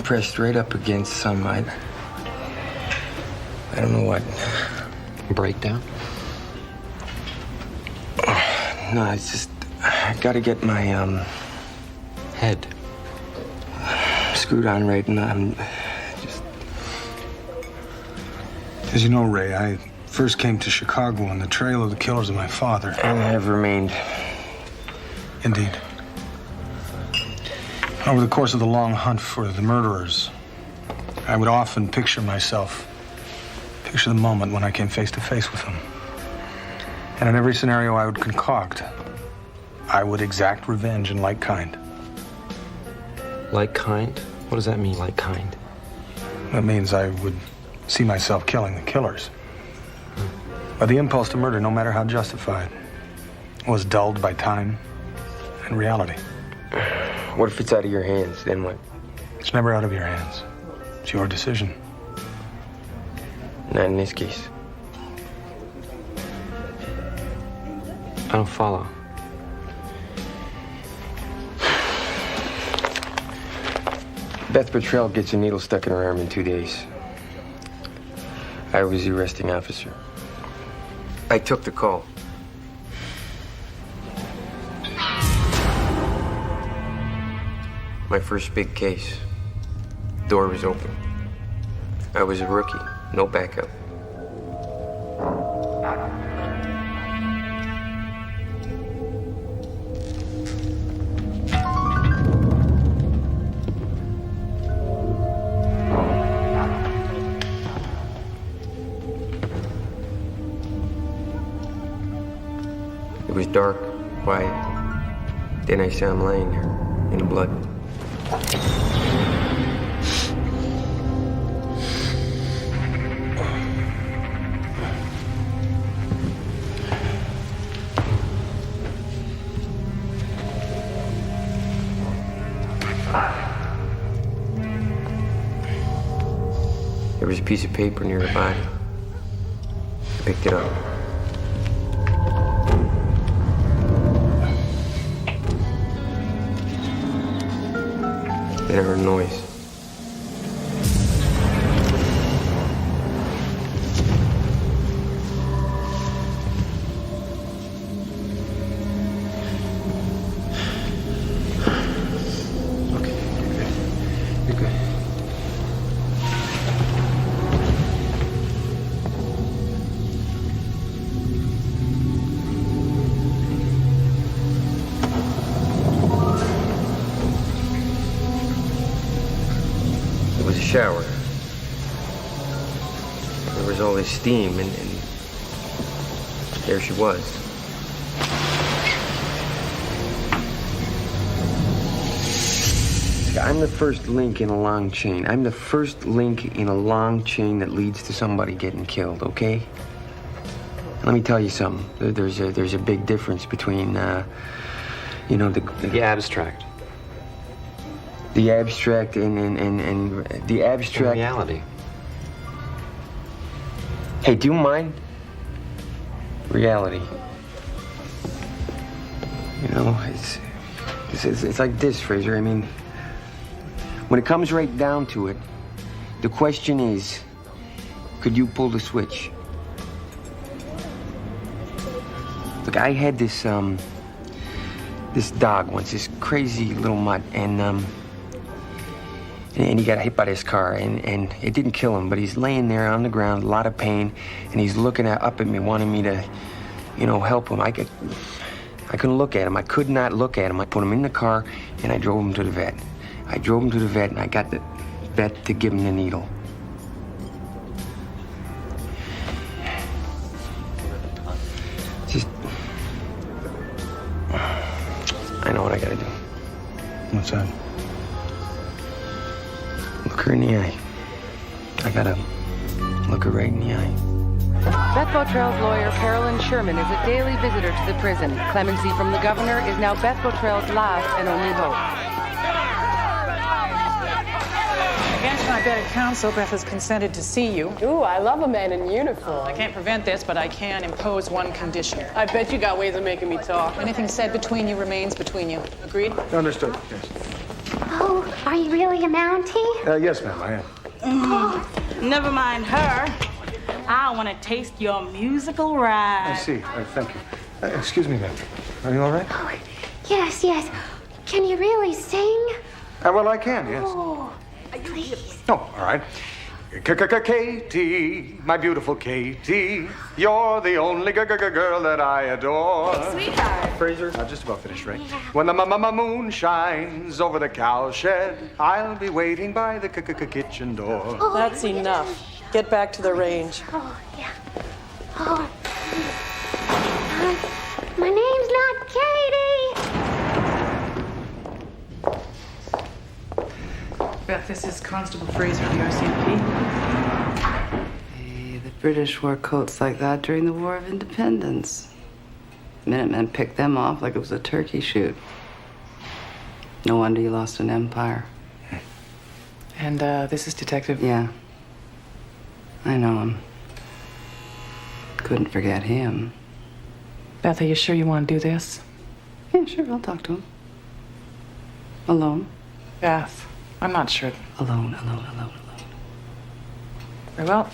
pressed right up against some, I don't know what. Breakdown? No, it's just, I gotta get my, Head. screwed on right, and I'm just... As you know, Ray, I first came to Chicago on the trail of the killers of my father. And have remained. Indeed. Over the course of the long hunt for the murderers, I would often picture the moment when I came face to face with them. And in every scenario I would concoct, I would exact revenge in like kind. Like kind? What does that mean, like kind? That means I would see myself killing the killers. But the impulse to murder, no matter how justified, was dulled by time and reality. What if it's out of your hands? Then what? It's never out of your hands. It's your decision. Not in this case. I don't follow. Beth Petrell gets a needle stuck in her arm in 2 days. I was the arresting officer. I took the call. My first big case. Door was open. I was a rookie. No backup. It was dark, quiet. Then I saw him laying there in the blood. There was a piece of paper near the body. I picked it up. Then I heard a noise. Okay, you're good. You're good. It was a shower. There was all this steam, and there she was. I'm the first link in a long chain. I'm the first link in a long chain that leads to somebody getting killed, okay? Let me tell you something. There's a big difference between You know, The abstract. the abstract and the abstract. Reality. Hey, do you mind? Reality. You know, it's like this, Fraser. I mean, when it comes right down to it, the question is, could you pull the switch? Look, I had this dog once, this crazy little mutt, and he got hit by this car, and it didn't kill him, but he's laying there on the ground, a lot of pain, and he's looking up at me, wanting me to, you know, help him. I couldn't look at him. I could not look at him. I put him in the car, and I drove him to the vet. I drove him to the vet, and I got the vet to give him the needle. Just, I know what I gotta do. What's that? Look her in the eye. I gotta look her right in the eye. Beth Botrell's lawyer, Carolyn Sherman, is a daily visitor to the prison. Clemency from the governor is now Beth Botrell's last and only hope. Against my better counsel, Beth has consented to see you. Ooh, I love a man in uniform. I can't prevent this, but I can impose one condition. I bet you got ways of making me talk. Anything said between you remains between you. Agreed? Understood, yes. Oh, are you really a Mountie? Yes, ma'am, I am. Never mind her. I want to taste your musical ride. I see. Thank you. Excuse me, ma'am. Are you all right? Oh, yes, yes. Can you really sing? Well, I can, yes. Oh, please. Oh, all right. Katie, my beautiful Katie, you're the only girl that I adore. Sweetheart. Fraser, I'm just about finished, right? When the moon shines over the cowshed, I'll be waiting by the kitchen door. Oh, that's enough. Get back to the range. Oh, yeah. Oh. My name's not Katie. Beth, this is Constable Fraser of the RCMP. The British wore coats like that during the War of Independence. Minutemen picked them off like it was a turkey shoot. No wonder you lost an empire. And this is Detective... Yeah. I know him. Couldn't forget him. Beth, are you sure you want to do this? Yeah, sure, I'll talk to him. Alone? Beth, I'm not sure. Alone. Very well.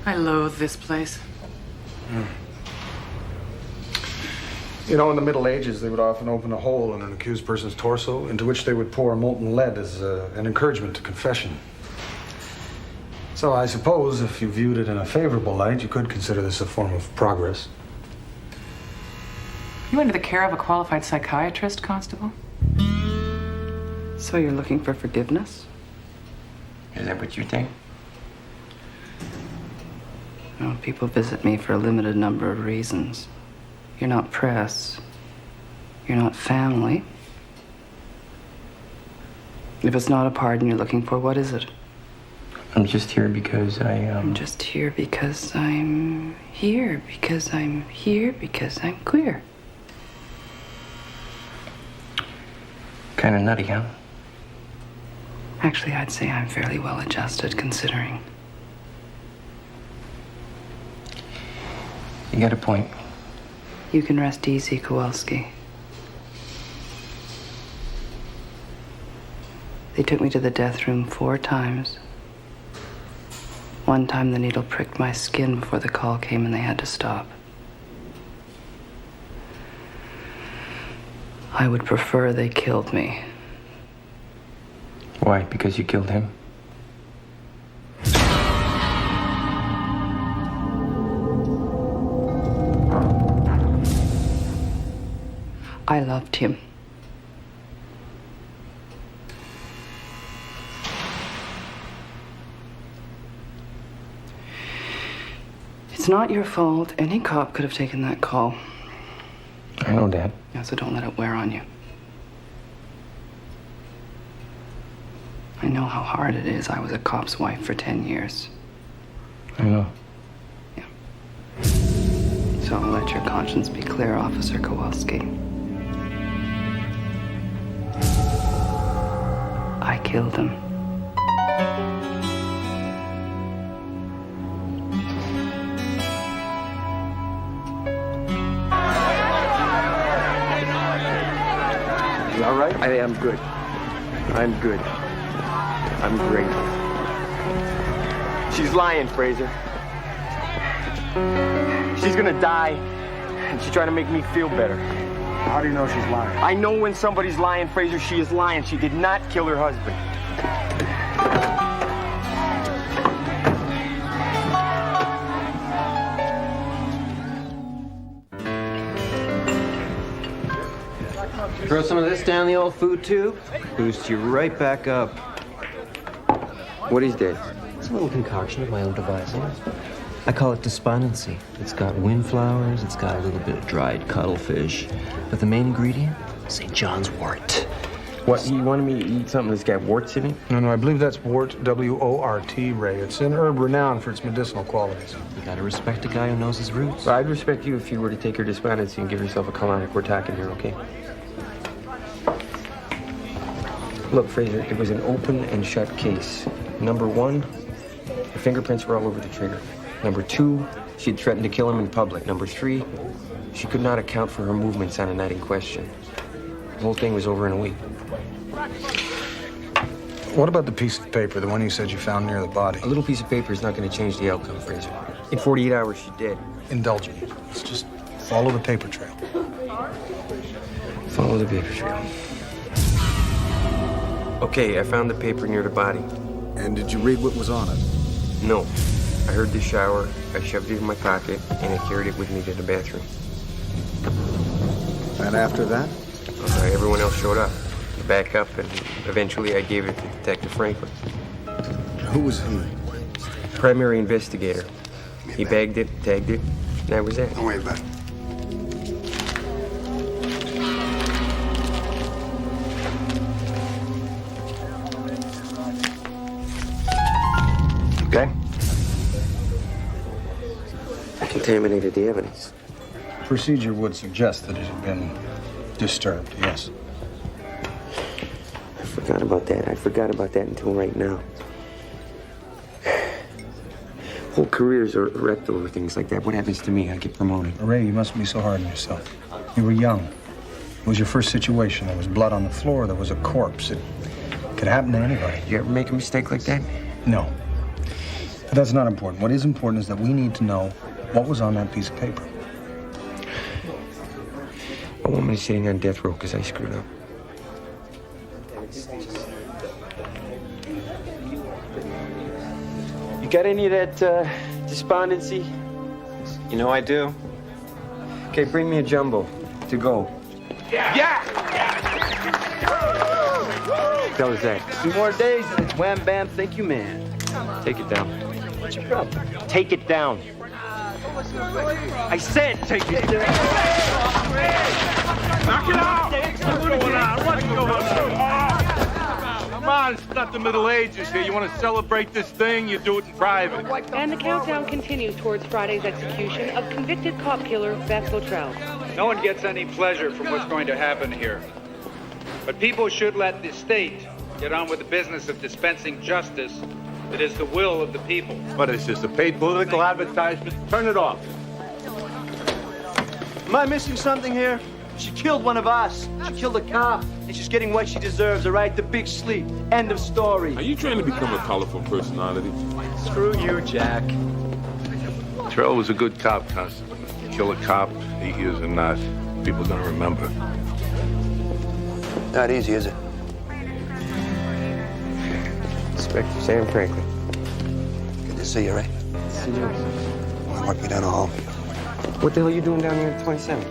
I loathe this place. You know, in the Middle Ages, they would often open a hole in an accused person's torso into which they would pour molten lead as an encouragement to confession. So I suppose if you viewed it in a favorable light, you could consider this a form of progress. You under the care of a qualified psychiatrist, Constable? So you're looking for forgiveness? Is that what you think? Oh, people visit me for a limited number of reasons. You're not press. You're not family. If it's not a pardon you're looking for, what is it? I'm just here because I'm just here because I'm here. Because I'm here. Because I'm queer. Kind of nutty, huh? Actually, I'd say I'm fairly well adjusted, considering. You got a point. You can rest easy, Kowalski. They took me to the death room 4 times. One time the needle pricked my skin before the call came and they had to stop. I would prefer they killed me. Why? Because you killed him? I loved him. It's not your fault. Any cop could have taken that call. I know, Dad. Yeah, so don't let it wear on you. I I know how hard it is. I was a cop's wife for 10 years. I know. So let your conscience be clear, Officer Kowalski. I killed him. You all right? I am good. I'm good. I'm great. She's lying, Fraser. She's gonna die, and she's trying to make me feel better. How do you know she's lying? I know when somebody's lying, Fraser. She is lying. She did not kill her husband. Throw some of this down the old food tube, boost you right back up. What is that? It's a little concoction of my own devising. I call it despondency. It's got windflowers, it's got a little bit of dried cuttlefish, but the main ingredient, St. John's wort. What, you wanted me to eat something that's got warts in it? No, I believe that's wort, W-O-R-T, Ray. It's an herb renowned for its medicinal qualities. You gotta respect a guy who knows his roots. Well, I'd respect you if you were to take her despondency and give yourself a colonic. We're talking here, okay? Look, Fraser, it was an open and shut case. Number one, the fingerprints were all over the trigger. Number two, she'd threatened to kill him in public. Number three, she could not account for her movements on a night in question. The whole thing was over in a week. What about the piece of paper, the one you said you found near the body? A little piece of paper is not going to change the outcome, Fraser. In 48 hours, she's dead. Indulge me. Let's just follow the paper trail. Follow the paper trail. Okay, I found the paper near the body. And did you read what was on it? No. I heard the shower, I shoved it in my pocket, and I carried it with me to the bathroom. And after that? Everyone else showed up. Back up, and eventually I gave it to Detective Franklin. Who was he? Primary investigator. He bagged it, tagged it, and that was it. Don't worry about it. Okay? Contaminated the evidence. Procedure would suggest that it had been disturbed, yes. I forgot about that. I forgot about that until right now. Whole careers are wrecked over things like that. What happens to me? I get promoted. Ray, you mustn't be so hard on yourself. You were young. It was your first situation. There was blood on the floor. There was a corpse. It could happen to anybody. You ever make a mistake like that? No. But that's not important. What is important is that we need to know what was on that piece of paper. A woman is sitting on death row because I screwed up. You got any of that despondency? You know I do. Okay, bring me a jumbo to go. Yeah! Tell us that. 2 more days and it's wham bam, thank you, man. Take it down. What's your problem? Take it down. I said take it down. Knock it out! What's going on? What's going on? Come on, it's not the Middle Ages here. You want to celebrate this thing, you do it in private. And the countdown continues towards Friday's execution of convicted cop killer Beth Luttrell. No one gets any pleasure from what's going to happen here. But people should let the state get on with the business of dispensing justice. It is the will of the people. What is this, a paid political advertisement? Turn it off. Am I missing something here? She killed one of us. She killed a cop, and she's getting what she deserves, all right? The big sleep. End of story. Are you trying to become a colorful personality? Screw you, Jack. Terrell was a good cop, Constable. Kill a cop, 8 years or not, people are gonna remember. Not easy, is it? Inspector Sam Franklin. Good to see you, Ray. See you. I'll work me down the hall. What the hell are you doing down here at 27?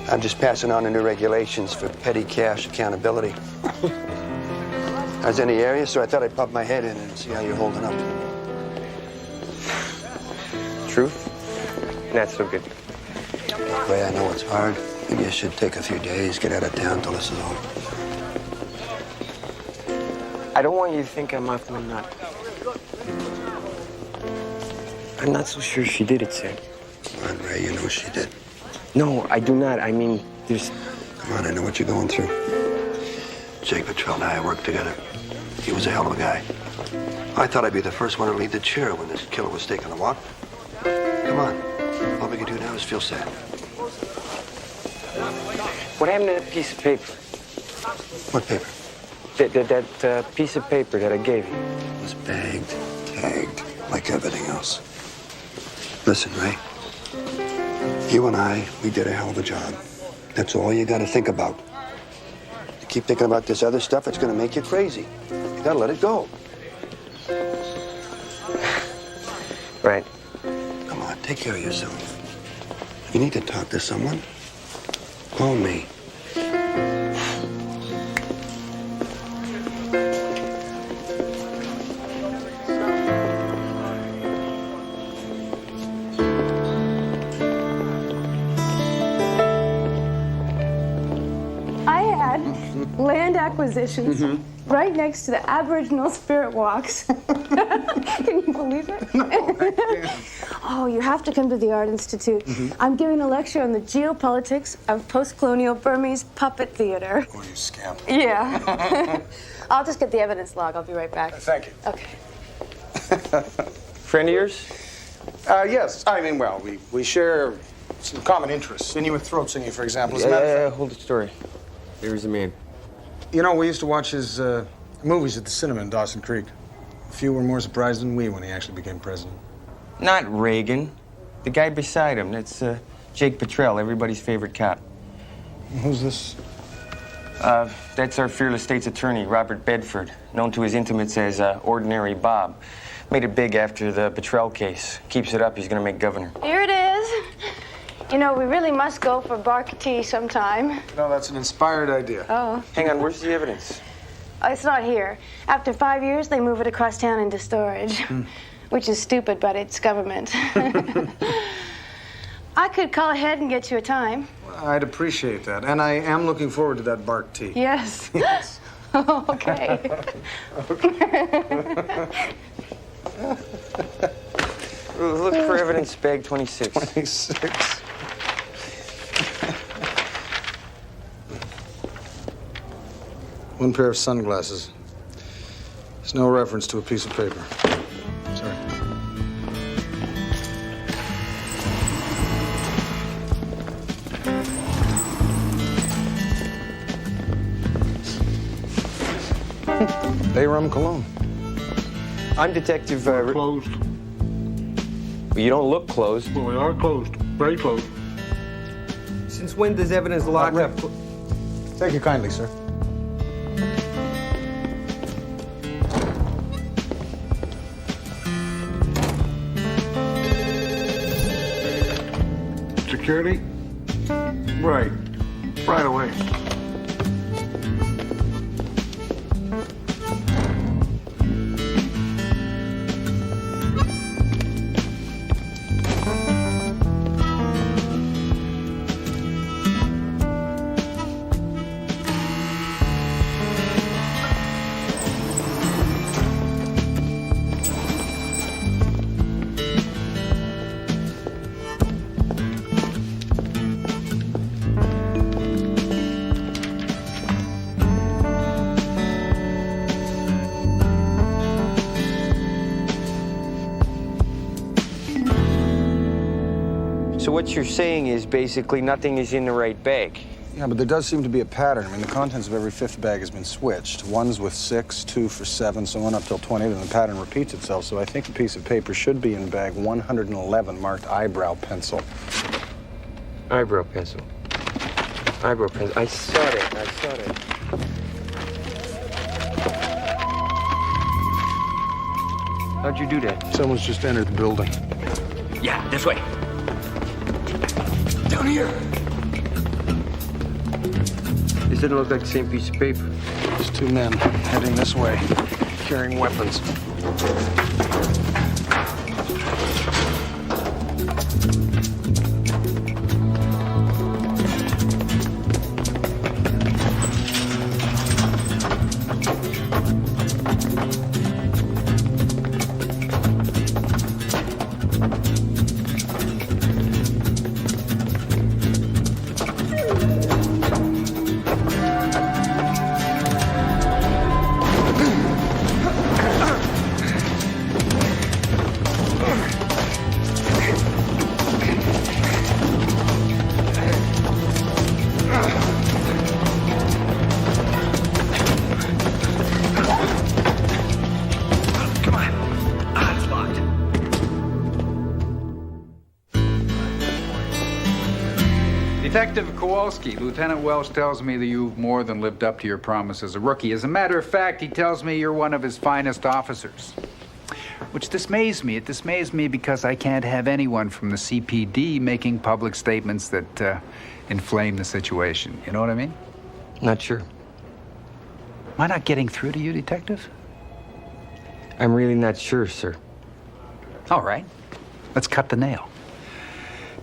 I'm just passing on the new regulations for petty cash accountability. I was in the area, so I thought I'd pop my head in and see how you're holding up. Truth? Not so good. Ray, I know it's hard. Maybe I should take a few days, get out of town till this is over. I don't want you to think I'm off my nut. I'm not so sure she did it, Sam. Come on, Ray, you know she did. No, I do not. I mean, there's... Come on, I know what you're going through. Jake Patrell and I worked together. He was a hell of a guy. I thought I'd be the first one to lead the chair when this killer was taking a walk. Come on. All we can do now is feel sad. What happened to that piece of paper? What paper? That piece of paper that I gave you. It was bagged, tagged, like everything else. Listen, Ray. You and I, we did a hell of a job. That's all you gotta think about. You keep thinking about this other stuff, it's gonna make you crazy. You gotta let it go. Right. Come on, take care of yourself. You need to talk to someone. Call me. I had land acquisitions right next to the Aboriginal spirit walks. Can you believe it? No, I can't. Oh, you have to come to the Art Institute. I'm giving a lecture on the geopolitics of post-colonial Burmese puppet theater. Oh, you scamp. Yeah. I'll just get the evidence log. I'll be right back. Thank you. Okay. Friend of yours? Yes. I mean, well, we share some common interests. Inuit throat singing, for example. As a matter of fact, Hold the story. Here's the man. you know, we used to watch his movies at the cinema in Dawson Creek. Few were more surprised than we when he actually became president. Not Reagan. The guy beside him. That's Jake Patrell, everybody's favorite cop. Who's this? That's our fearless state's attorney, Robert Bedford, known to his intimates as Ordinary Bob. Made it big after the Patrell case. Keeps it up, he's gonna make governor. Here it is. You know, we really must go for bark tea sometime. No, that's an inspired idea. Oh. Hang on, where's the evidence? It's not here. After 5 years, they move it across town into storage. Which is stupid, but it's government. I could call ahead and get you a time. I'd appreciate that. And I am looking forward to that bark tea. Yes. Okay. Look for evidence, bag 26. 26. One pair of sunglasses. There's no reference to a piece of paper. Sorry. Bay Rum Cologne. I'm Detective... Closed. You don't look closed. Well, we are closed. Very closed. Since when does evidence lock up? Thank you kindly, sir. Security? Right. Right away. So what you're saying is basically nothing is in the right bag. Yeah, but there does seem to be a pattern. I mean, the contents of every fifth bag has been switched. One's with 6, 2 for 7, so on up till 20, then the pattern repeats itself. So I think the piece of paper should be in bag 111, marked eyebrow pencil. Eyebrow pencil. Eyebrow pencil. I saw that. I saw that. How'd you do that? Someone's just entered the building. Yeah, this way. Down here. This doesn't look like the same piece of paper. There's 2 men heading this way, carrying weapons. Kowalski, Lieutenant Welsh tells me that you've more than lived up to your promise as a rookie. As a matter of fact, he tells me you're one of his finest officers. Which dismays me. It dismays me because I can't have anyone from the CPD making public statements that inflame the situation. You know what I mean? Not sure. Am I not getting through to you, Detective? I'm really not sure, sir. All right. Let's cut the nail.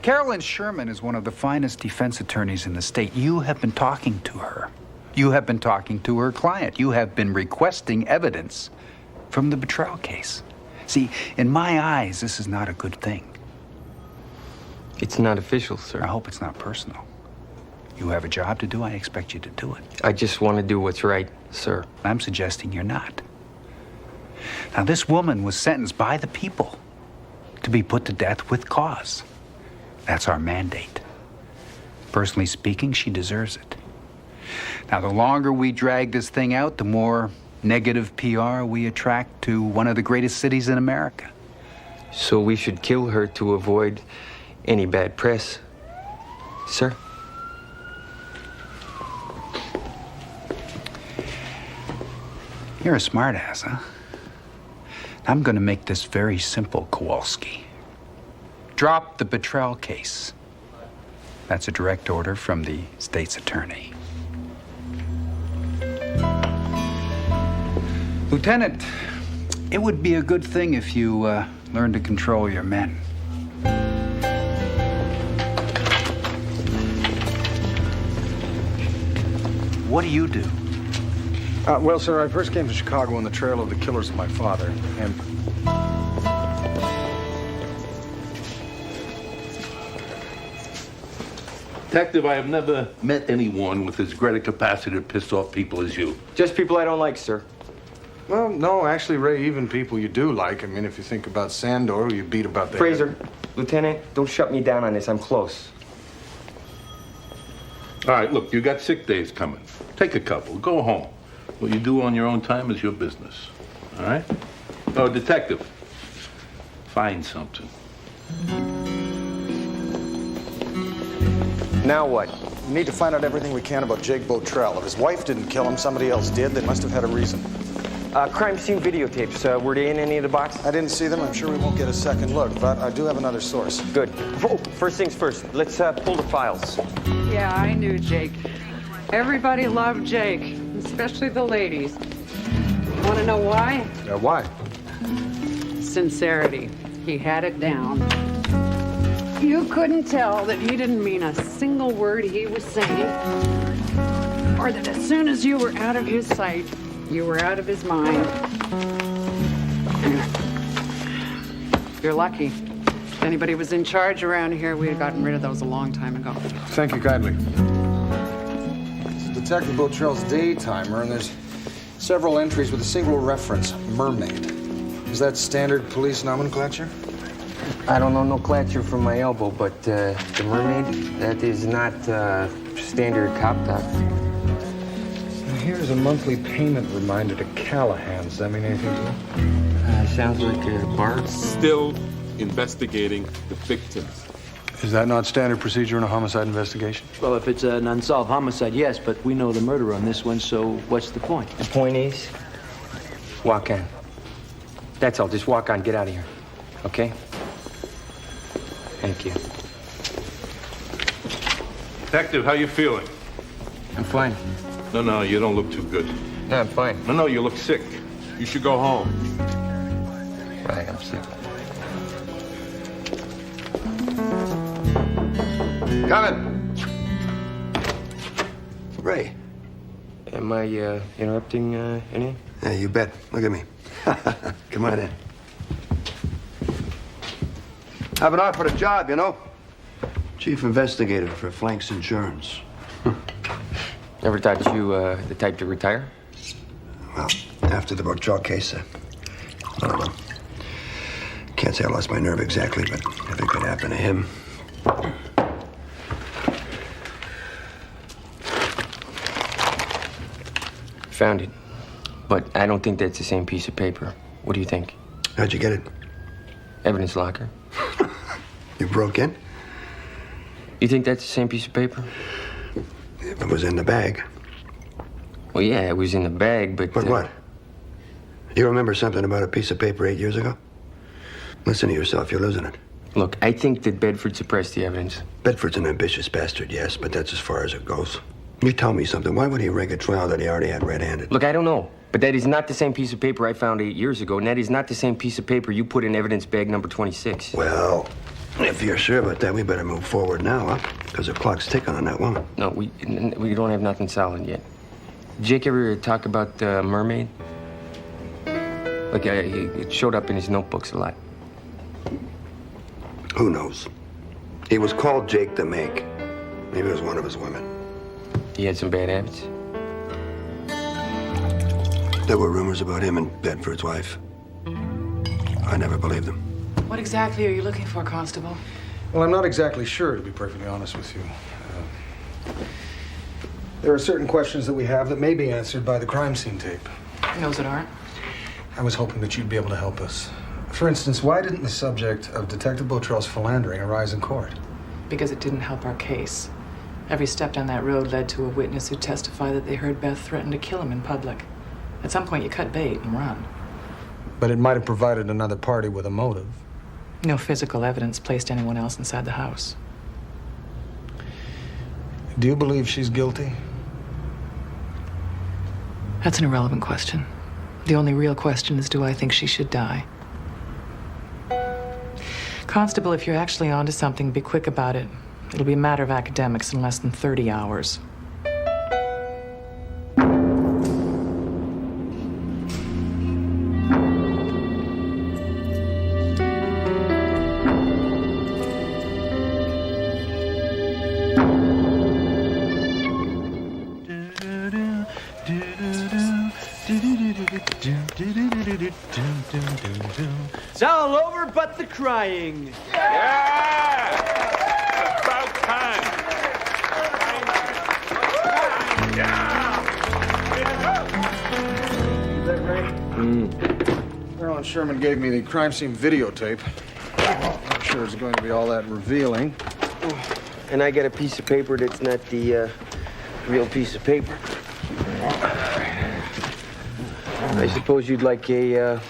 Carolyn Sherman is one of the finest defense attorneys in the state. You have been talking to her. You have been talking to her client. You have been requesting evidence from the betrayal case. See, in my eyes, this is not a good thing. It's not official, sir. I hope it's not personal. You have a job to do. I expect you to do it. I just want to do what's right, sir. I'm suggesting you're not. Now, this woman was sentenced by the people to be put to death with cause. That's our mandate. Personally speaking, she deserves it. Now, the longer we drag this thing out, the more negative PR we attract to one of the greatest cities in America. So we should kill her to avoid any bad press, sir? You're a smartass, huh? I'm gonna make this very simple, Kowalski. Drop the betrayal case. That's a direct order from the state's attorney. Lieutenant, it would be a good thing if you learned to control your men. What do you do? Well, sir, I first came to Chicago on the trail of the killers of my father, and... Detective, I have never met anyone with as great a capacity to piss off people as you. Just people I don't like, sir. Well, no, actually, Ray, even people you do like. I mean, if you think about Sandor, who you beat about the Fraser, head. Lieutenant, don't shut me down on this. I'm close. All right, look, you got sick days coming. Take a couple. Go home. What you do on your own time is your business. All right? Oh, detective, find something. Now what? We need to find out everything we can about Jake Botrell. If his wife didn't kill him, somebody else did. They must have had a reason. Crime scene videotapes. Were they in any of the boxes? I didn't see them. I'm sure we won't get a second look, but I do have another source. Good. Oh, first things first. Let's pull the files. Yeah, I knew Jake. Everybody loved Jake, especially the ladies. Want to know why? Why? Sincerity. He had it down. You couldn't tell that he didn't mean a single word he was saying, or that as soon as you were out of his sight, you were out of his mind. You're lucky. If anybody was in charge around here, we'd have gotten rid of those a long time ago. Thank you kindly. This is Detective Botrell's day-timer, and there's several entries with a single reference, mermaid. Is that standard police nomenclature? I don't know no clatcher from my elbow, but the mermaid, that is not standard cop talk. Here's a monthly payment reminder to Callahan. Does that mean anything to you? Sounds like a bar. Still investigating the victims. Is that not standard procedure in a homicide investigation? Well, if it's an unsolved homicide, yes, but we know the murderer on this one, so what's the point? The point is, walk on. That's all. Just walk on. Get out of here. Okay? Thank you. Detective, how you feeling? I'm fine. No, you don't look too good. No, I'm fine. No, you look sick. You should go home. Right, I'm sick. Coming. Ray. Am I interrupting any? Yeah, you bet. Look at me. Come on in. Have an offer a job, you know? Chief investigator for Flanks Insurance. Never thought you the type to retire? Well, after the Botrell case, I don't know. Can't say I lost my nerve exactly, but if it could happen to him. Found it. But I don't think that's the same piece of paper. What do you think? How'd you get it? Evidence locker. You broke in? You think that's the same piece of paper? It was in the bag. Well, yeah, it was in the bag, but... But what? You remember something about a piece of paper 8 years ago? Listen to yourself, you're losing it. Look, I think that Bedford suppressed the evidence. Bedford's an ambitious bastard, yes, but that's as far as it goes. You tell me something. Why would he rig a trial that he already had red-handed? Look, I don't know. But that is not the same piece of paper I found 8 years ago, and that is not the same piece of paper you put in evidence bag number 26. Well, if you're sure about that, we better move forward now, huh? Because the clock's ticking on that woman. No, we don't have nothing solid yet. Jake ever talk about the mermaid? Like, it showed up in his notebooks a lot. Who knows? He was called Jake the Make. Maybe it was one of his women. He had some bad habits? There were rumors about him and Bedford's wife. I never believed them. What exactly are you looking for, Constable? Well, I'm not exactly sure, to be perfectly honest with you. There are certain questions that we have that may be answered by the crime scene tape. And those that aren't? I was hoping that you'd be able to help us. For instance, why didn't the subject of Detective Botrell's philandering arise in court? Because it didn't help our case. Every step down that road led to a witness who testified that they heard Beth threaten to kill him in public. At some point, you cut bait and run. But it might have provided another party with a motive. No physical evidence placed anyone else inside the house. Do you believe she's guilty? That's an irrelevant question. The only real question is, do I think she should die? Constable, if you're actually onto something, be quick about it. It'll be a matter of academics in less than 30 hours. It's all over but the crying. Yeah! About time. Is that right? Marilyn Sherman gave me the crime scene videotape. Not sure it's going to be all that revealing. And I got a piece of paper that's not the real piece of paper. I suppose you'd like a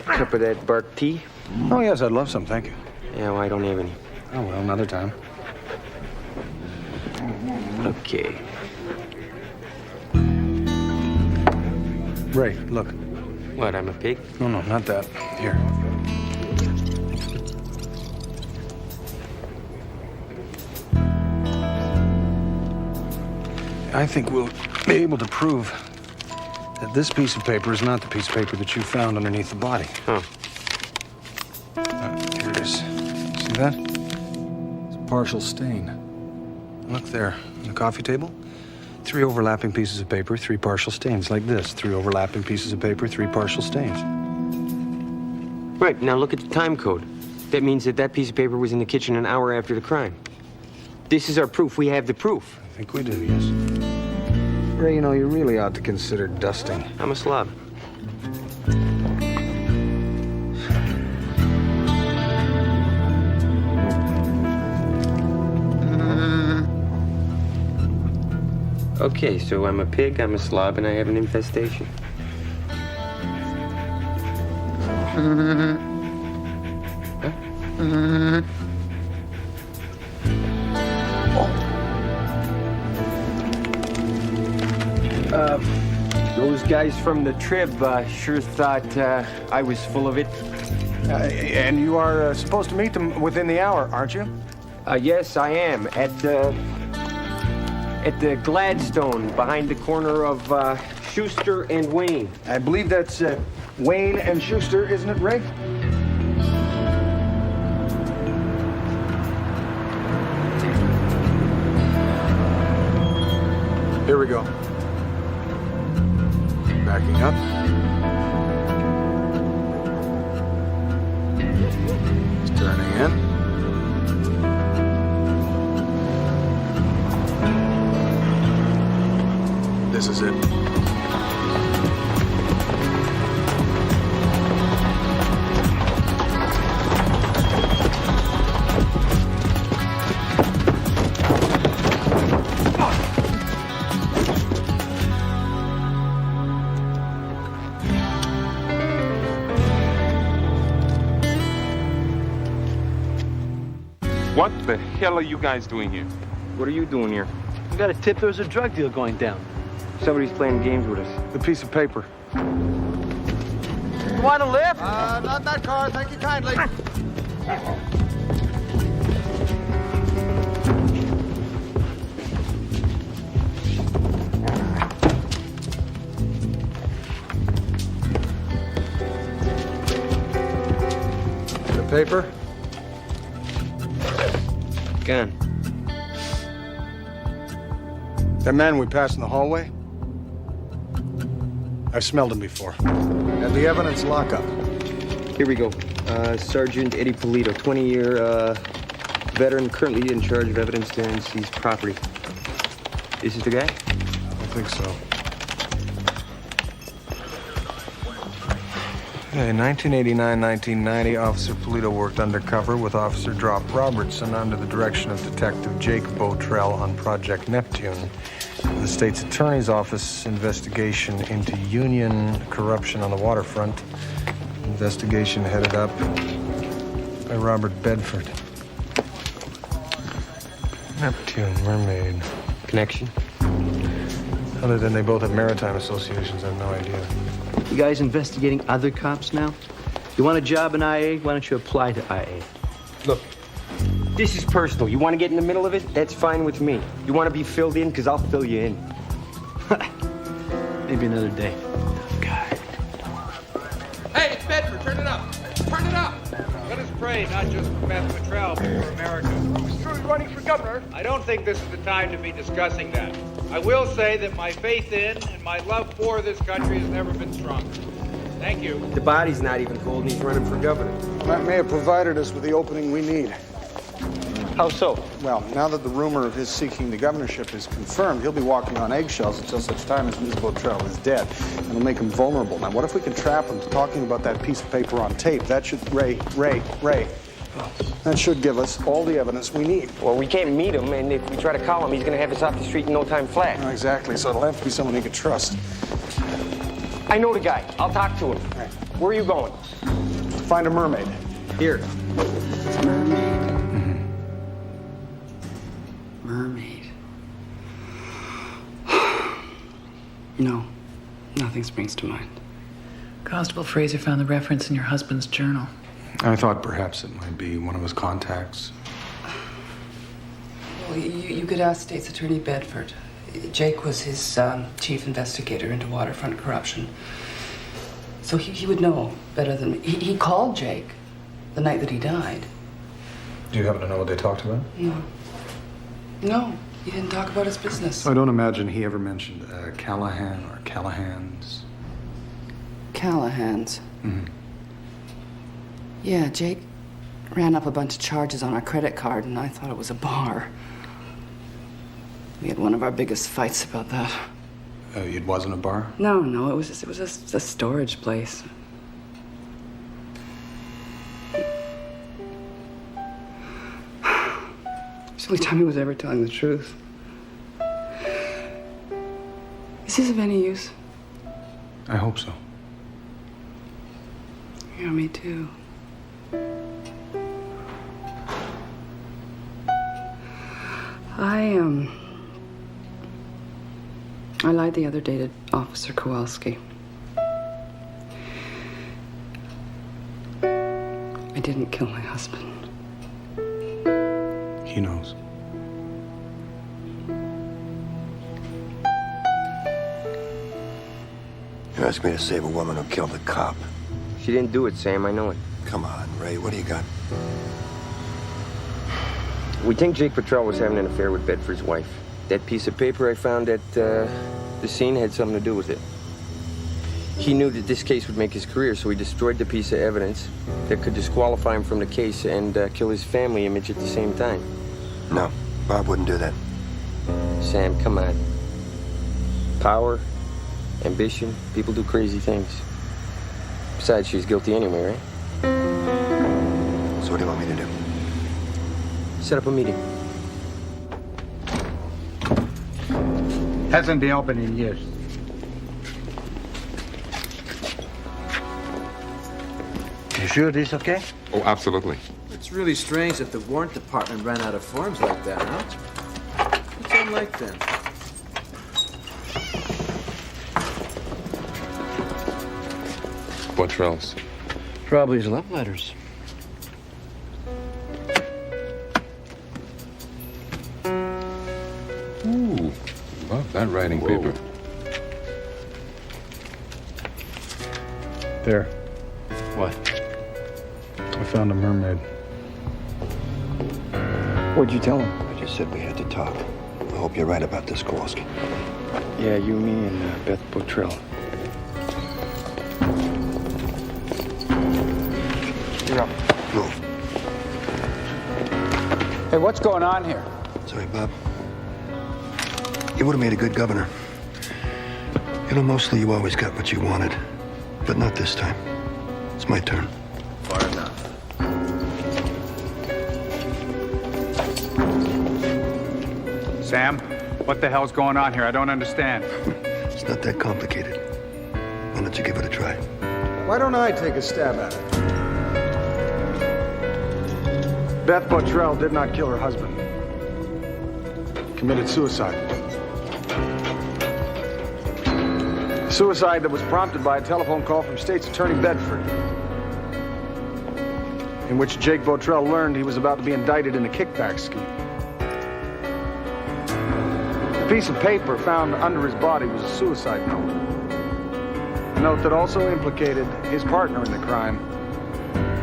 cup of that bark tea? Oh, yes, I'd love some, thank you. Yeah, well, I don't have any. Oh, well, another time. Okay. Ray, look. What, I'm a pig? No, not that. Here. I think we'll be able to prove that this piece of paper is not the piece of paper that you found underneath the body. Huh. Here it is. See that? It's a partial stain. Look there, on the coffee table. 3 overlapping pieces of paper, 3 partial stains, like this. 3 overlapping pieces of paper, 3 partial stains. Right, now look at the time code. That means that that piece of paper was in the kitchen an hour after the crime. This is our proof. We have the proof. I think we do, yes. Ray, you know, you really ought to consider dusting. I'm a slob. Okay, so I'm a pig, I'm a slob, and I have an infestation. Those guys from the Trib sure thought I was full of it. And you are supposed to meet them within the hour, aren't you? Yes, I am. At the Gladstone, behind the corner of Schuster and Wayne. I believe that's Wayne and Schuster, isn't it, Ray? Here we go. Backing up. It's turning in. This is it. What the hell are you guys doing here? What are you doing here? We got a tip there's a drug deal going down. Somebody's playing games with us. The piece of paper. You want a lift? Not that car. Thank you kindly. The paper? Gun. That man we passed in the hallway? I've smelled him before. And the evidence lockup. Here we go. Sergeant Eddie Polito, 20-year veteran, currently in charge of evidence to NC's property. Is this the guy? I think so. In 1989-1990, Officer Polito worked undercover with Officer Drop Robertson under the direction of Detective Jake Botrell on Project Neptune. The state's attorney's office investigation into union corruption on the waterfront. Investigation headed up by Robert Bedford. Neptune, mermaid. Connection? Other than they both have maritime associations, I have no idea. You guys investigating other cops now? You want a job in IA? Why don't you apply to IA? Look, this is personal. You want to get in the middle of it? That's fine with me. You want to be filled in? Because I'll fill you in. Maybe another day. Hey, it's Bedford. Turn it up. Turn it up. Let us pray, not just for Beth Patrell, but for America. Who's truly running for governor? I don't think this is the time to be discussing that. I will say that my faith in and my love for this country has never been stronger. Thank you. The body's not even cold and he's running for governor. That may have provided us with the opening we need. How so? Well, now that the rumor of his seeking the governorship is confirmed, he'll be walking on eggshells until such time as Ms. Botrell is dead. And it'll make him vulnerable. Now, what if we can trap him to talking about that piece of paper on tape? That should... Ray. That should give us all the evidence we need. Well, we can't meet him, and if we try to call him, he's going to have us off the street in no time flat. No, exactly, so it'll have to be someone he can trust. I know the guy. I'll talk to him. Right. Where are you going? Find a mermaid. Here. Mermaid. No, nothing springs to mind. Constable Fraser found the reference in your husband's journal. I thought perhaps it might be one of his contacts. Well, you could ask State's Attorney Bedford. Jake was his chief investigator into waterfront corruption. So he would know better than me. He called Jake the night that he died. Do you happen to know what they talked about? No, he didn't talk about his business. I don't imagine he ever mentioned Callahan or Callahan's. Callahan's. Mm-hmm. Yeah, Jake ran up a bunch of charges on our credit card, and I thought it was a bar. We had one of our biggest fights about that. It wasn't a bar? No, it was just a storage place. It's the only time he was ever telling the truth. Is this of any use? I hope so. Yeah, me too. I lied the other day to Officer Kowalski. I didn't kill my husband. He knows. You asked me to save a woman who killed a cop. She didn't do it, Sam. I know it. Come on, Ray. What do you got? We think Jake Patrell was having an affair with Bedford's wife. That piece of paper I found at the scene had something to do with it. He knew that this case would make his career, so he destroyed the piece of evidence that could disqualify him from the case and kill his family image at the same time. No, Bob wouldn't do that. Sam, come on. Power, ambition, people do crazy things. Besides, she's guilty anyway, right? So what do you want me to do? Set up a meeting. Hasn't been open in years. You sure this okay? Oh, absolutely. It's really strange that the warrant department ran out of forms like that, huh? What's unlike them? Bottrell's. Probably his love letters. Ooh, love that writing paper. There. What? I found a mermaid. What'd you tell him? I just said we had to talk. I hope you're right about this, Kowalski. Yeah, you, me, and Beth Bottrell. You're up. Move. Hey, what's going on here? Sorry, Bob. You would have made a good governor. You know, mostly you always got what you wanted. But not this time. It's my turn. Far enough. Sam, what the hell's going on here? I don't understand. It's not that complicated. Why don't you give it a try? Why don't I take a stab at it? Beth Bottrell did not kill her husband. Committed suicide. Suicide that was prompted by a telephone call from State's Attorney Bedford, in which Jake Bottrell learned he was about to be indicted in a kickback scheme. The piece of paper found under his body was a suicide note. A note that also implicated his partner in the crime,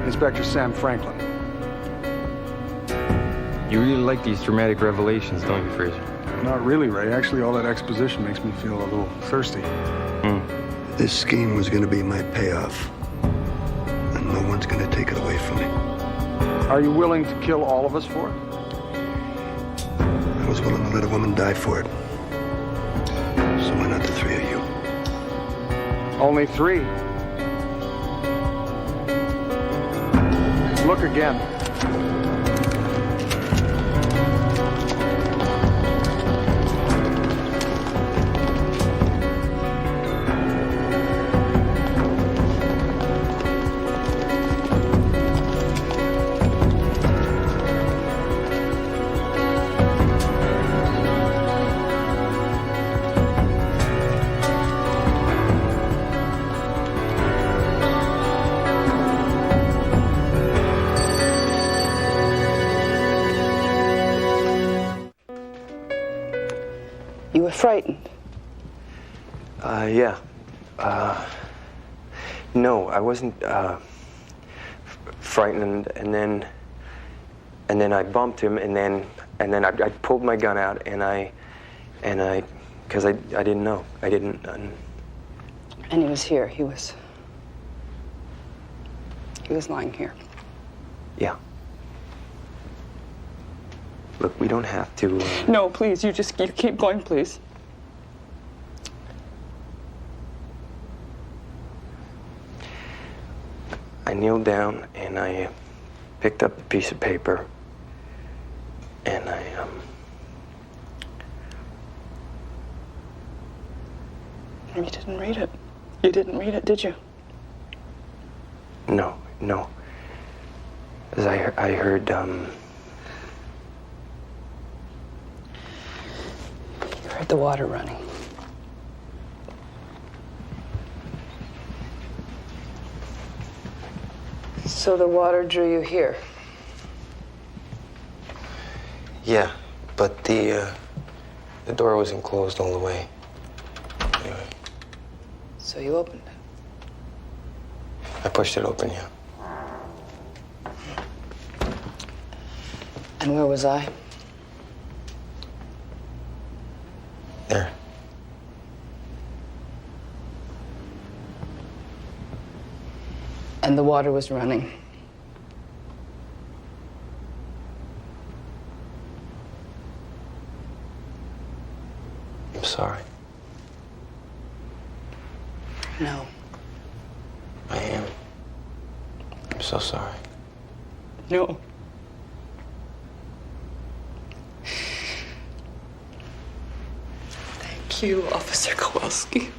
Inspector Sam Franklin. You really like these dramatic revelations, don't you, Fraser? Not really, Ray. Actually, all that exposition makes me feel a little thirsty. This scheme was going to be my payoff. And no one's going to take it away from me. Are you willing to kill all of us for it? I was willing to let a woman die for it. So why not the three of you? Only 3. Look again. You were frightened. Yeah. No, I wasn't frightened, and then I bumped him, and then I pulled my gun out, and because I didn't know, I didn't. And he was here. He was lying here. Yeah. Look, we don't have to. No, please, you keep going, please. I kneeled down and I picked up the piece of paper and You didn't read it. You didn't read it, did you? No. As I heard, You heard the water running. So the water drew you here. Yeah, but the door wasn't closed all the way. Anyway, So you opened it. I pushed it open, yeah. And where was I? There. And the water was running. I'm sorry. No. I am. I'm so sorry. No. Thank you, Officer Kowalski.